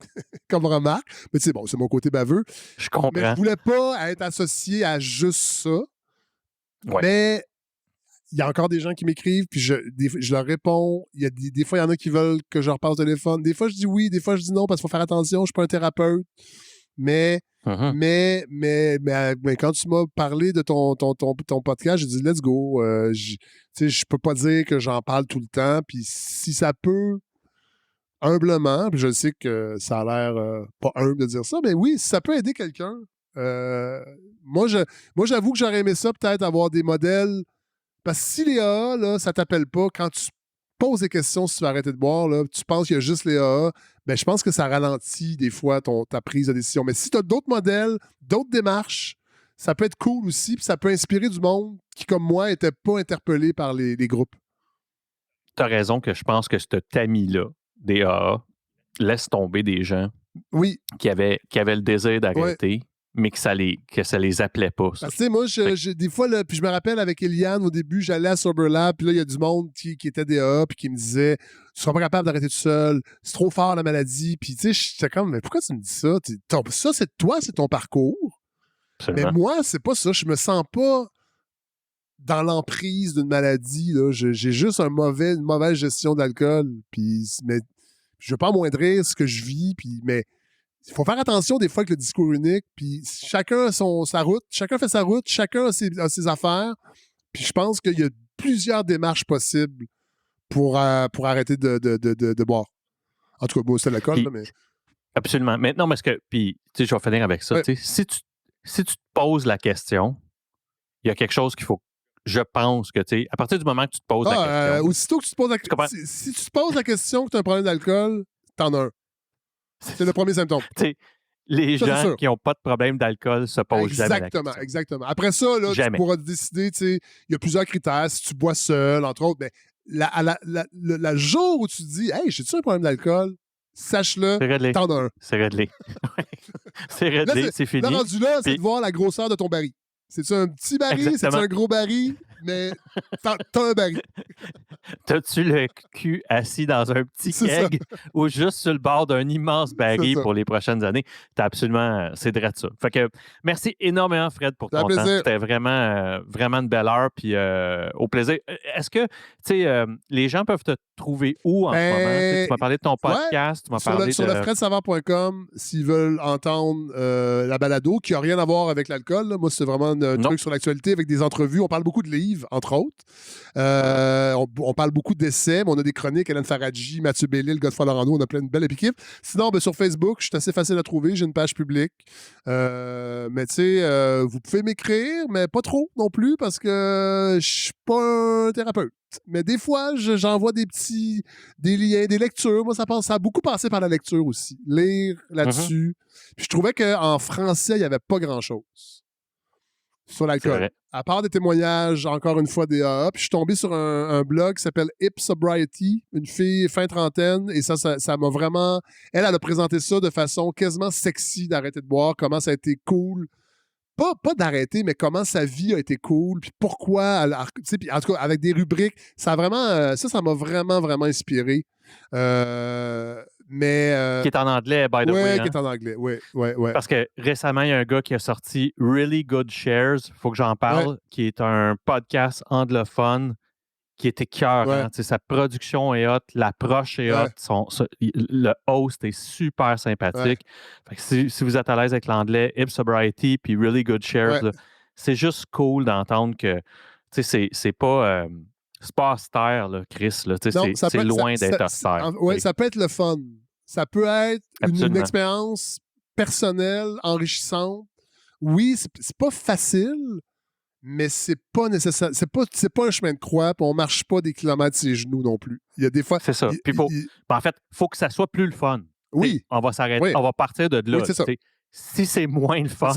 remarque. Mais c'est mon côté baveux. Je comprends. Mais je voulais pas être associé à juste ça. Ouais. Mais il y a encore des gens qui m'écrivent, puis je leur réponds. Il y a des fois, il y en a qui veulent que je leur passe au téléphone. Des fois, je dis oui, des fois, je dis non, parce qu'il faut faire attention, je ne suis pas un thérapeute. Mais quand tu m'as parlé de ton podcast, j'ai dit let's go. Je peux pas dire que j'en parle tout le temps. Puis si ça peut, humblement, puis je sais que ça a l'air pas humble de dire ça, mais oui, si ça peut aider quelqu'un. Moi, j'avoue que j'aurais aimé ça, peut-être avoir des modèles. Parce que si les AA, là, ça t'appelle pas, quand tu poses des questions si tu vas arrêter de boire, là, tu penses qu'il y a juste les AA, ben, je pense que ça ralentit des fois ta prise de décision. Mais si tu as d'autres modèles, d'autres démarches, ça peut être cool aussi, puis ça peut inspirer du monde qui, comme moi, n'était pas interpellé par les groupes. Tu as raison que je pense que ce tamis-là, des AA, laisse tomber des gens qui avaient le désir d'arrêter. Mais que ça les appelait pas. Ça. Parce que, moi, des fois, là, puis je me rappelle avec Eliane, au début, j'allais à Sober Lab, puis là, il y a du monde qui était DA, puis qui me disait « Tu seras pas capable d'arrêter tout seul, c'est trop fort la maladie. » Puis, tu sais, j'étais comme « Mais pourquoi tu me dis ça? Ça, c'est toi, c'est ton parcours. Absolument. Mais moi, c'est pas ça. Je me sens pas dans l'emprise d'une maladie. Là. J'ai juste une mauvaise gestion d'alcool. Puis, mais je veux pas amoindrir ce que je vis, mais il faut faire attention des fois avec le discours unique, puis chacun a sa route, chacun fait sa route, chacun a ses affaires, puis je pense qu'il y a plusieurs démarches possibles pour arrêter de boire. En tout cas, moi, c'est l'alcool, là, mais... Absolument. Maintenant, parce que, puis, tu sais, je vais finir avec ça, si tu te poses la question, il y a quelque chose qu'il faut, je pense que, tu sais, à partir du moment que tu te poses la question... aussitôt que tu te poses la question... Si tu te poses la question que tu as un problème d'alcool, t'en as un. C'est le premier symptôme. Les gens qui n'ont pas de problème d'alcool se posent jamais la question. Exactement. Après ça, là, tu pourras décider, il y a plusieurs critères. Si tu bois seul, entre autres, mais le jour où tu te dis « Hey, j'ai-tu un problème d'alcool? » Sache-le, t'en as un. C'est réglé. C'est réglé, c'est fini. Là, rendu là, c'est de voir la grosseur de ton baril. C'est-tu un petit baril? C'est-tu un gros baril? Mais t'as un baril. T'as-tu le cul assis dans un petit keg ou juste sur le bord d'un immense baril pour les prochaines années? T'as absolument... C'est drôle ça. Fait que merci énormément, Fred, pour ton temps. C'était vraiment une belle heure. Puis au plaisir. Est-ce que, tu sais, les gens peuvent te trouver où en ce moment? Tu m'as parlé de ton podcast, tu m'as parlé sur lefredsavard.com, s'ils veulent entendre la balado, qui n'a rien à voir avec l'alcool. Là. Moi, c'est vraiment un truc sur l'actualité avec des entrevues. On parle beaucoup de livres, entre autres. On parle beaucoup d'essais, mais on a des chroniques. Hélène Faradji, Mathieu Bellil, Godefroy Laurando, on a plein de belles équipes. Sinon, sur Facebook, je suis assez facile à trouver. J'ai une page publique. Mais tu sais, vous pouvez m'écrire, mais pas trop non plus, parce que je suis pas un thérapeute. Mais des fois, j'envoie des liens, des lectures. Moi, ça a beaucoup passé par la lecture aussi. Lire là-dessus. Puis je trouvais qu'en français, il n'y avait pas grand-chose sur l'alcool. À part des témoignages, encore une fois, des AA. Puis je suis tombé sur un blog qui s'appelle Hip Sobriety, une fille fin trentaine. Et ça m'a vraiment... Elle a présenté ça de façon quasiment sexy d'arrêter de boire, comment ça a été cool. Pas d'arrêter, mais comment sa vie a été cool, puis pourquoi, puis en tout cas, avec des rubriques, ça m'a vraiment, vraiment inspiré. Qui est en anglais, by the way. Qui est en anglais, oui. Parce que récemment, il y a un gars qui a sorti Really Good Shares, il faut que j'en parle, qui est un podcast anglophone qui était cœur. Sa production est hot, l'approche est hot, le host est super sympathique. Fait que si vous êtes à l'aise avec l'anglais, Hip Sobriety puis Really Good Shares, là, c'est juste cool d'entendre que c'est pas austère, là, Chris. Là, c'est loin d'être austère. Ça peut être le fun. Ça peut être une expérience personnelle, enrichissante. Oui, c'est pas facile, mais c'est pas nécessaire. C'est pas un chemin de croix, puis on marche pas des kilomètres sur ses genoux non plus. Il y a des fois. C'est ça. Puis en fait, il faut que ça soit plus le fun. Oui. On va s'arrêter, on va partir de là. Oui, c'est ça. Si c'est moins le fun,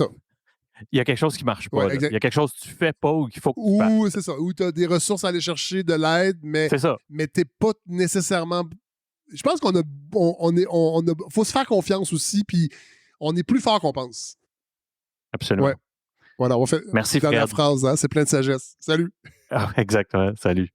il y a quelque chose qui marche pas. Il y a quelque chose que tu fais pas ou qu'il faut que tu fasses. C'est ça. Ou tu as des ressources à aller chercher, de l'aide, mais t'es pas nécessairement. Je pense qu'on faut se faire confiance aussi, puis on est plus fort qu'on pense. Absolument. Voilà, on fait Merci, dernière Fred. phrase, hein? C'est plein de sagesse. Salut. Exactement. Salut.